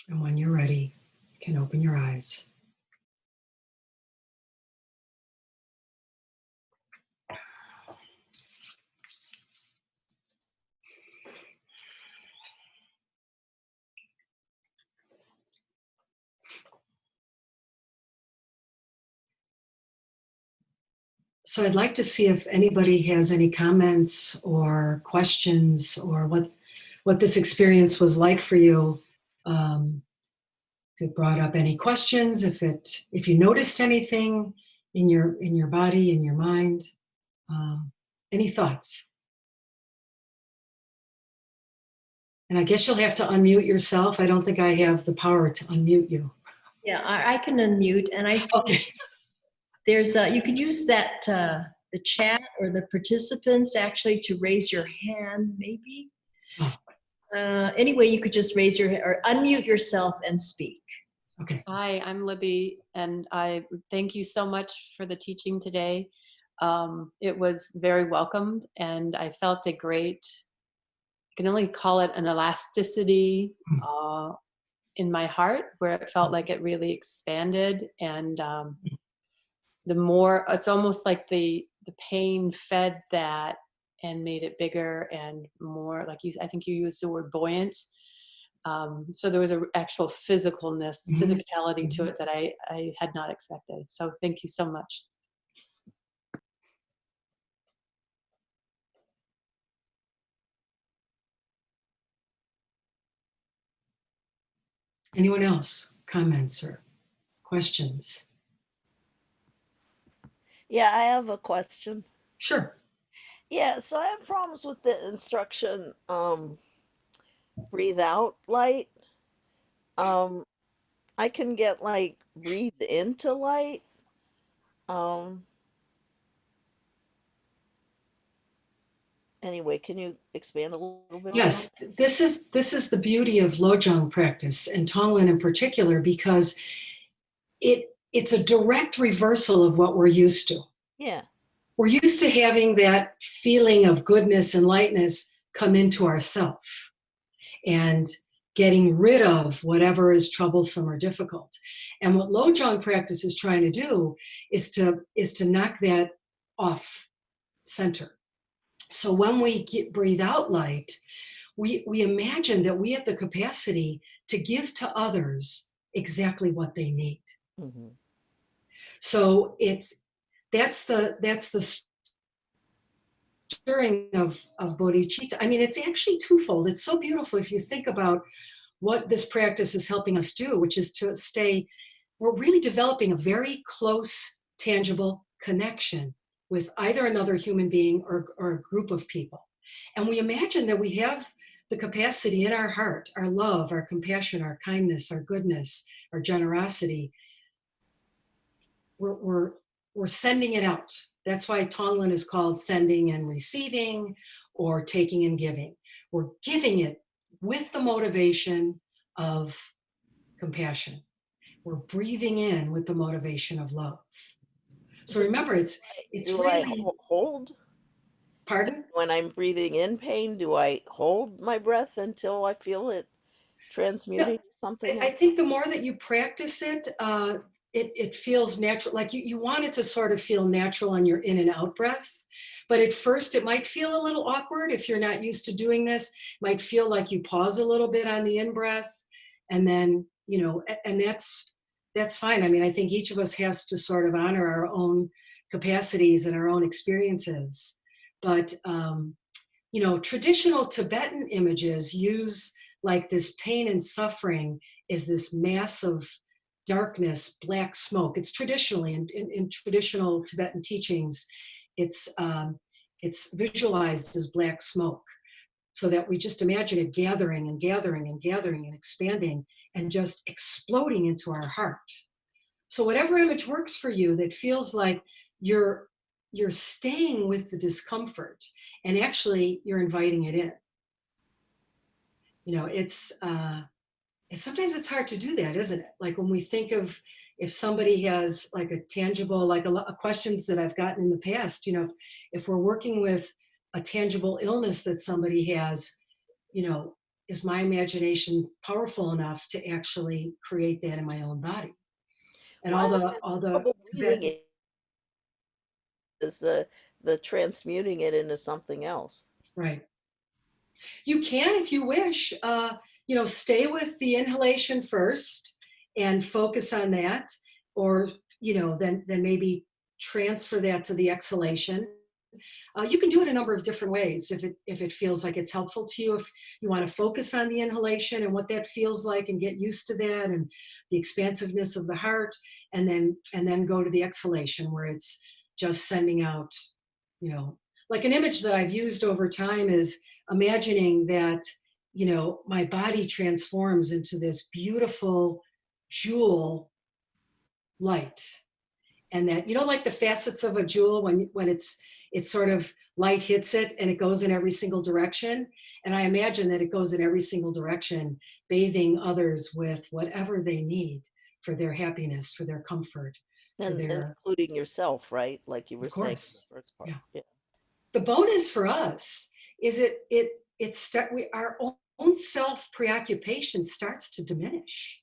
And when you're ready, you can open your eyes. So I'd like to see if anybody has any comments or questions or what this experience was like for you. If it brought up any questions, if you noticed anything in your body, in your mind, any thoughts? And I guess you'll have to unmute yourself. I don't think I have the power to unmute you. Yeah, I can unmute, and I see Okay. there's you could use that the chat or the participants actually to raise your hand, maybe. Oh. Anyway, you could just raise your or unmute yourself and speak. Okay. Hi, I'm Libby, and I thank you so much for the teaching today. It was very welcomed, and I felt a great, I can only call it an elasticity in my heart, where it felt like it really expanded. And the more, it's almost like the pain fed that and made it bigger and more, like you, I think you used the word buoyant. So there was an actual physicality to it that I had not expected. So thank you so much. Anyone else? Comments or questions? Yeah, I have a question. Sure. Yeah, so I have problems with the instruction, breathe out light. I can get like breathe into light. Um, anyway, can you expand a little bit on Yes, that? this is the beauty of Lojong practice and Tonglen in particular, because it's a direct reversal of what we're used to. Yeah. We're used to having that feeling of goodness and lightness come into ourself and getting rid of whatever is troublesome or difficult. And what Lojong practice is trying to do is to knock that off center. So when we breathe out light, we imagine that we have the capacity to give to others exactly what they need. Mm-hmm. So that's the stirring of bodhicitta. I mean, it's actually twofold. It's so beautiful if you think about what this practice is helping us do, which is to stay, we're really developing a very close, tangible connection with either another human being or a group of people. And we imagine that we have the capacity in our heart, our love, our compassion, our kindness, our goodness, our generosity. We're sending it out. That's why Tonglen is called sending and receiving, or taking and giving. We're giving it with the motivation of compassion. We're breathing in with the motivation of love. So remember, it's Do really, I hold? pardon? When I'm breathing in pain, do I hold my breath until I feel it transmuting to something I else? think the more that you practice it, it feels natural. Like you want it to sort of feel natural on your in and out breath. But at first, it might feel a little awkward if you're not used to doing this. It might feel like you pause a little bit on the in breath, and then and that's fine. I mean, I think each of us has to sort of honor our own capacities and our own experiences. But traditional Tibetan images use like this pain and suffering is this mass of darkness, black smoke. It's traditionally in traditional Tibetan teachings, it's visualized as black smoke, so that we just imagine it gathering and gathering and gathering and expanding and just exploding into our heart. So whatever image works for you that feels like you're staying with the discomfort and actually you're inviting it in. It's sometimes it's hard to do that, isn't it? Like when we think of if somebody has like a tangible, like a lot of questions that I've gotten in the past, if we're working with a tangible illness that somebody has, is my imagination powerful enough to actually create that in my own body? And Well, all the trouble breathing Tibetan, it is the transmuting it into something else. right. You can, if you wish, stay with the inhalation first and focus on that, or then maybe transfer that to the exhalation. You can do it a number of different ways if it feels like it's helpful to you. If you want to focus on the inhalation and what that feels like and get used to that and the expansiveness of the heart, and then go to the exhalation where it's just sending out, like an image that I've used over time is imagining that you know, my body transforms into this beautiful jewel light. And that, you know, like the facets of a jewel, when it's sort of light hits it and it goes in every single direction. And I imagine that it goes in every single direction, bathing others with whatever they need for their happiness, for their comfort, for And their, including yourself, right? Like you of were saying in course, the first part. yeah. Yeah. The bonus for us is our own self preoccupation starts to diminish.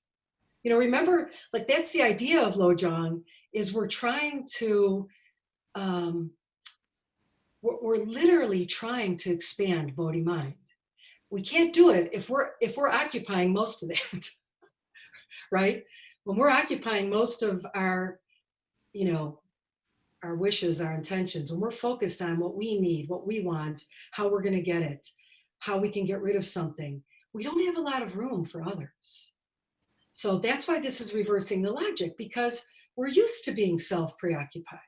You know, remember, like that's the idea of Lojong, is we're trying to, we're literally trying to expand Bodhi mind. We can't do it if we're occupying most of that, right? When we're occupying most of our, you know, our wishes, our intentions, when we're focused on what we need, what we want, how we're going to get it, how we can get rid of something, we don't have a lot of room for others. So that's why this is reversing the logic, because we're used to being self-preoccupied.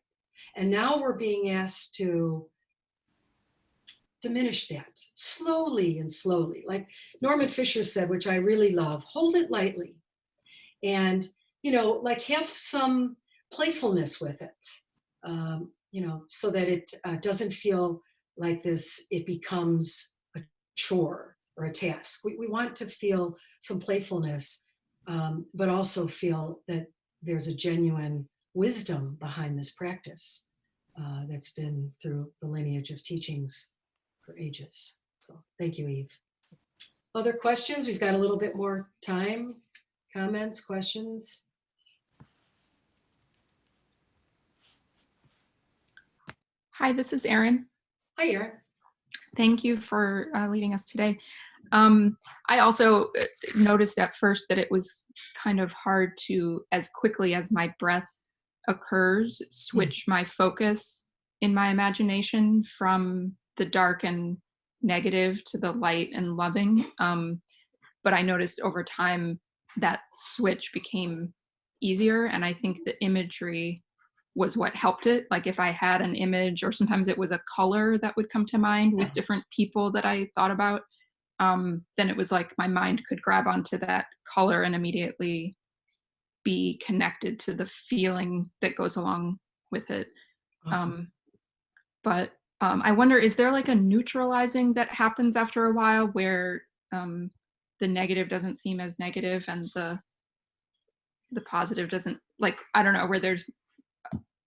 And now we're being asked to diminish that slowly and slowly. Like Norman Fisher said, which I really love, hold it lightly. And, you know, like have some playfulness with it, you know, so that it doesn't feel like this, it becomes a chore or a task. We want to feel some playfulness, but also feel that there's a genuine wisdom behind this practice that's been through the lineage of teachings for ages. So thank you, Eve. Other questions? We've got a little bit more time. Comments, questions? Hi, this is Erin. Hi, Erin. Thank you for leading us today. I also noticed at first that it was kind of hard to, as quickly as my breath occurs, switch my focus in my imagination from the dark and negative to the light and loving. But I noticed over time that switch became easier, and I think the imagery was what helped it. Like if I had an image, or sometimes it was a color that would come to mind with different people that I thought about, then it was like my mind could grab onto that color and immediately be connected to the feeling that goes along with it. Awesome. But I wonder, is there like a neutralizing that happens after a while where the negative doesn't seem as negative and the positive doesn't, like, I don't know, where there's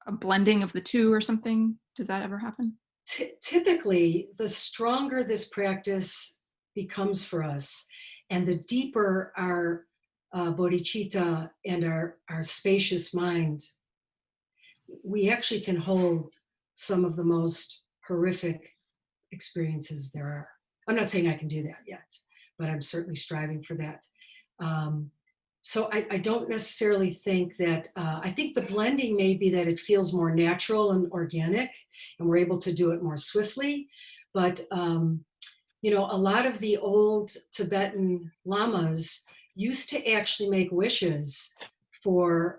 a blending of the two or something? Does that ever happen? Typically, the stronger this practice becomes for us, and the deeper our bodhicitta and our spacious mind, we actually can hold some of the most horrific experiences there are. I'm not saying I can do that yet, but I'm certainly striving for that. So I don't necessarily think that, I think the blending may be that it feels more natural and organic, and we're able to do it more swiftly. But, you know, a lot of the old Tibetan lamas used to actually make wishes for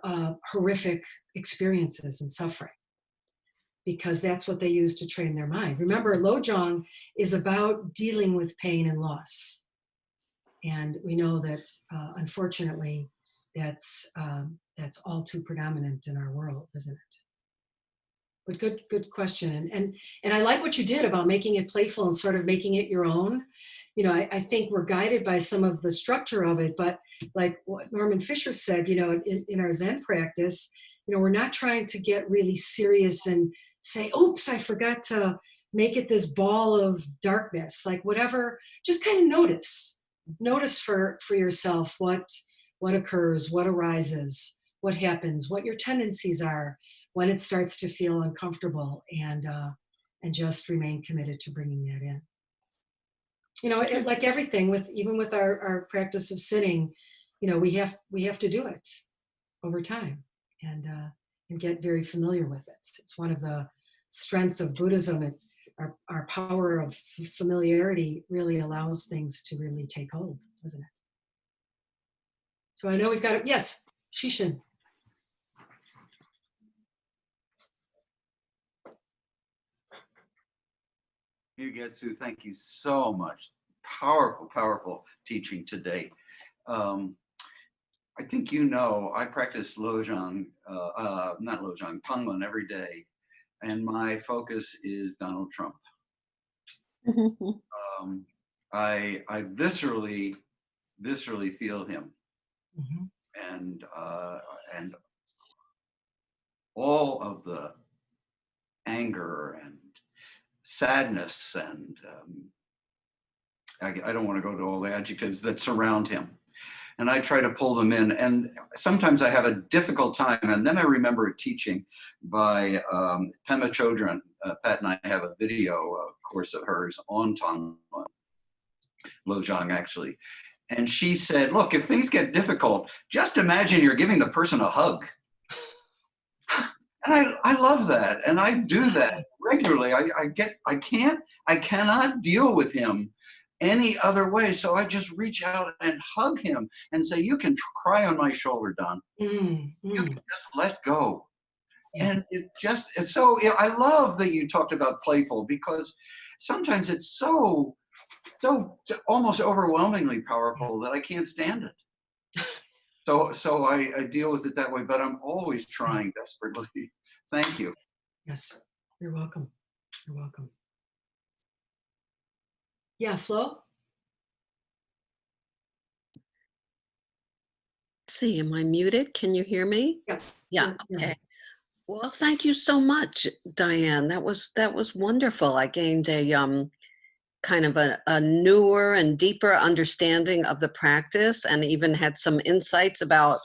horrific experiences and suffering, because that's what they use to train their mind. Remember, Lojong is about dealing with pain and loss. And we know that, unfortunately, that's all too predominant in our world, isn't it? But good question. And I like what you did about making it playful and sort of making it your own. You know, I think we're guided by some of the structure of it, but like what Norman Fisher said, you know, in our Zen practice, you know, we're not trying to get really serious and say, oops, I forgot to make it this ball of darkness, like whatever, just kind of notice for yourself what occurs, what arises, what happens, what your tendencies are when it starts to feel uncomfortable, and just remain committed to bringing that in. You know, like everything, even with our practice of sitting, you know, we have to do it over time, and get very familiar with it. It's one of the strengths of Buddhism. Our power of familiarity really allows things to really take hold, doesn't it? So I know we've got it. Yes, Shishin. Myogetsu, thank you so much. powerful, powerful teaching today. I think I practice Lojong, not Lojong, Tonglen every day, and my focus is Donald Trump. I viscerally feel him, and all of the anger and sadness and I don't want to go to all the adjectives that surround him. And I try to pull them in. And sometimes I have a difficult time. And then I remember a teaching by Pema Chodron. Pat and I have a video course of hers on Tonglen, Lojong actually. And she said, look, if things get difficult, just imagine you're giving the person a hug. And I love that. And I do that regularly. I cannot deal with him any other way. So I just reach out and hug him and say, you can cry on my shoulder, Don. You can just let go. And I love that you talked about playful, because sometimes it's so almost overwhelmingly powerful that I can't stand it. So I deal with it that way, but I'm always trying desperately. Thank you. Yes, you're welcome. You're welcome. Yeah, Flo? See, am I muted? Can you hear me? Yeah. Yeah. Okay. Well, thank you so much, Diane. That was wonderful. I gained a kind of a newer and deeper understanding of the practice, and even had some insights about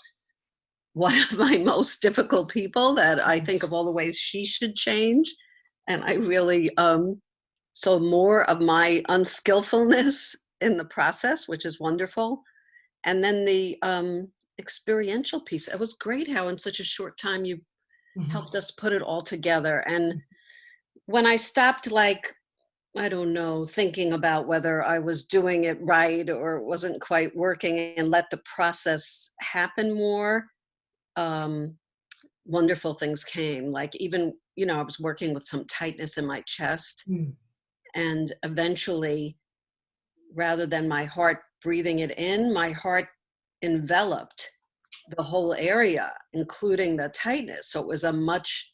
one of my most difficult people that I think of all the ways she should change. And I really saw more of my unskillfulness in the process, which is wonderful. And then the experiential piece. It was great how in such a short time you helped us put it all together. And when I stopped, I don't know, thinking about whether I was doing it right or it wasn't quite working, and let the process happen more, wonderful things came. Like even, I was working with some tightness in my chest, and eventually, rather than my heart breathing it in, my heart enveloped the whole area, including the tightness. So it was a much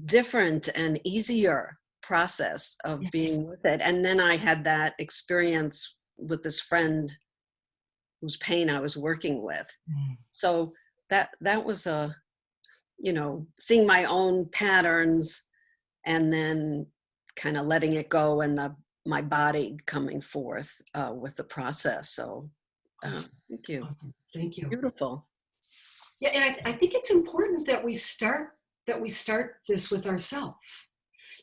different and easier process of being with it. And then I had that experience with this friend whose pain I was working with. So that was seeing my own patterns and then kind of letting it go, and my body coming forth with the process. So thank you. Awesome. Thank you. Beautiful. Yeah, and I think it's important that we start this with ourselves.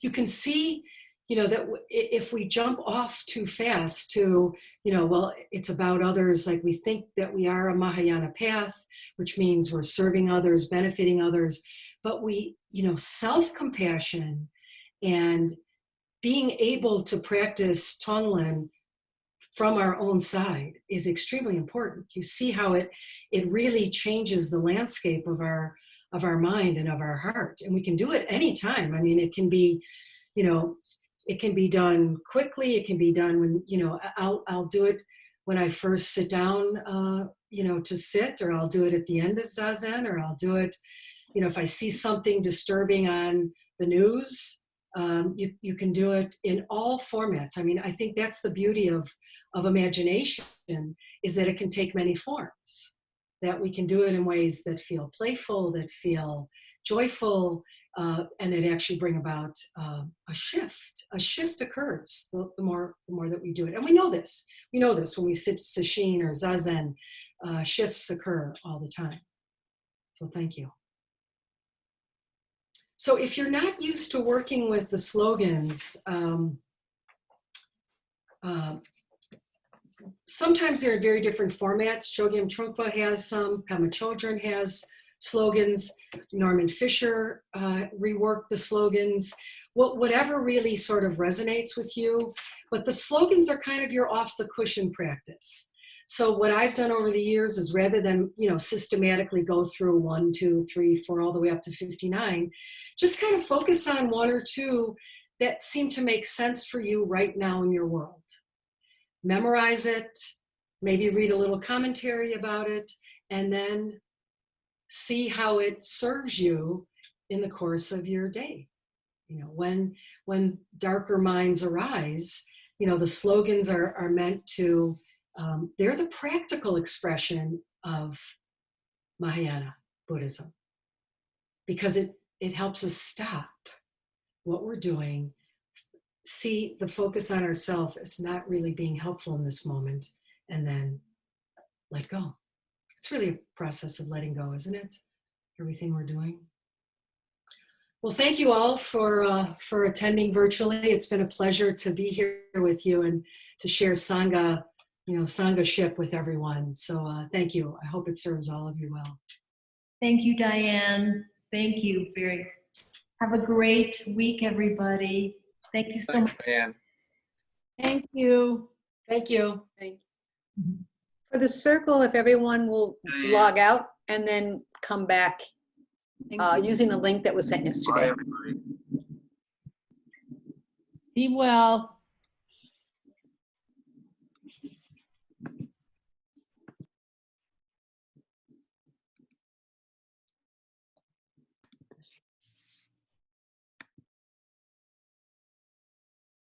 You can see, that if we jump off too fast to, well, it's about others, like we think that we are a Mahayana path, which means we're serving others, benefiting others, but we, self-compassion and being able to practice Tonglen from our own side is extremely important. You see how it really changes the landscape of our mind and of our heart. And we can do it anytime. I mean, it can be, it can be done quickly. It can be done when, I'll do it when I first sit down, to sit, or I'll do it at the end of Zazen, or I'll do it, if I see something disturbing on the news, you can do it in all formats. I mean, I think that's the beauty of imagination, is that it can take many forms, that we can do it in ways that feel playful, that feel joyful, and that actually bring about a shift. A shift occurs the more that we do it. And we know this when we sit sesshin or zazen, shifts occur all the time. So thank you. So if you're not used to working with the slogans, sometimes they're in very different formats. Chogyam Trungpa has some, Pema Chodron has slogans, Norman Fisher reworked the slogans, whatever really sort of resonates with you. But the slogans are kind of your off the cushion practice. So what I've done over the years is, rather than, systematically go through 1, 2, 3, 4, all the way up to 59, just kind of focus on 1 or 2 that seem to make sense for you right now in your world. Memorize it, maybe read a little commentary about it, and then see how it serves you in the course of your day. You know, when darker minds arise, you know, the slogans are meant to, they're the practical expression of Mahayana Buddhism, because it helps us stop what we're doing, see the focus on ourselves as not really being helpful in this moment, and then let go. It's really a process of letting go, isn't it? Everything we're doing. Well, thank you all for attending virtually. It's been a pleasure to be here with you and to share Sangha, you know, Sanghaship with everyone. So thank you. I hope it serves all of you well. Thank you, Diane. Thank you. Have a great week, everybody. Thank you so much. Diane. Thank you. Thank you. For the circle, if everyone will log out and then come back using the link that was sent Bye, yesterday. everybody. Be well.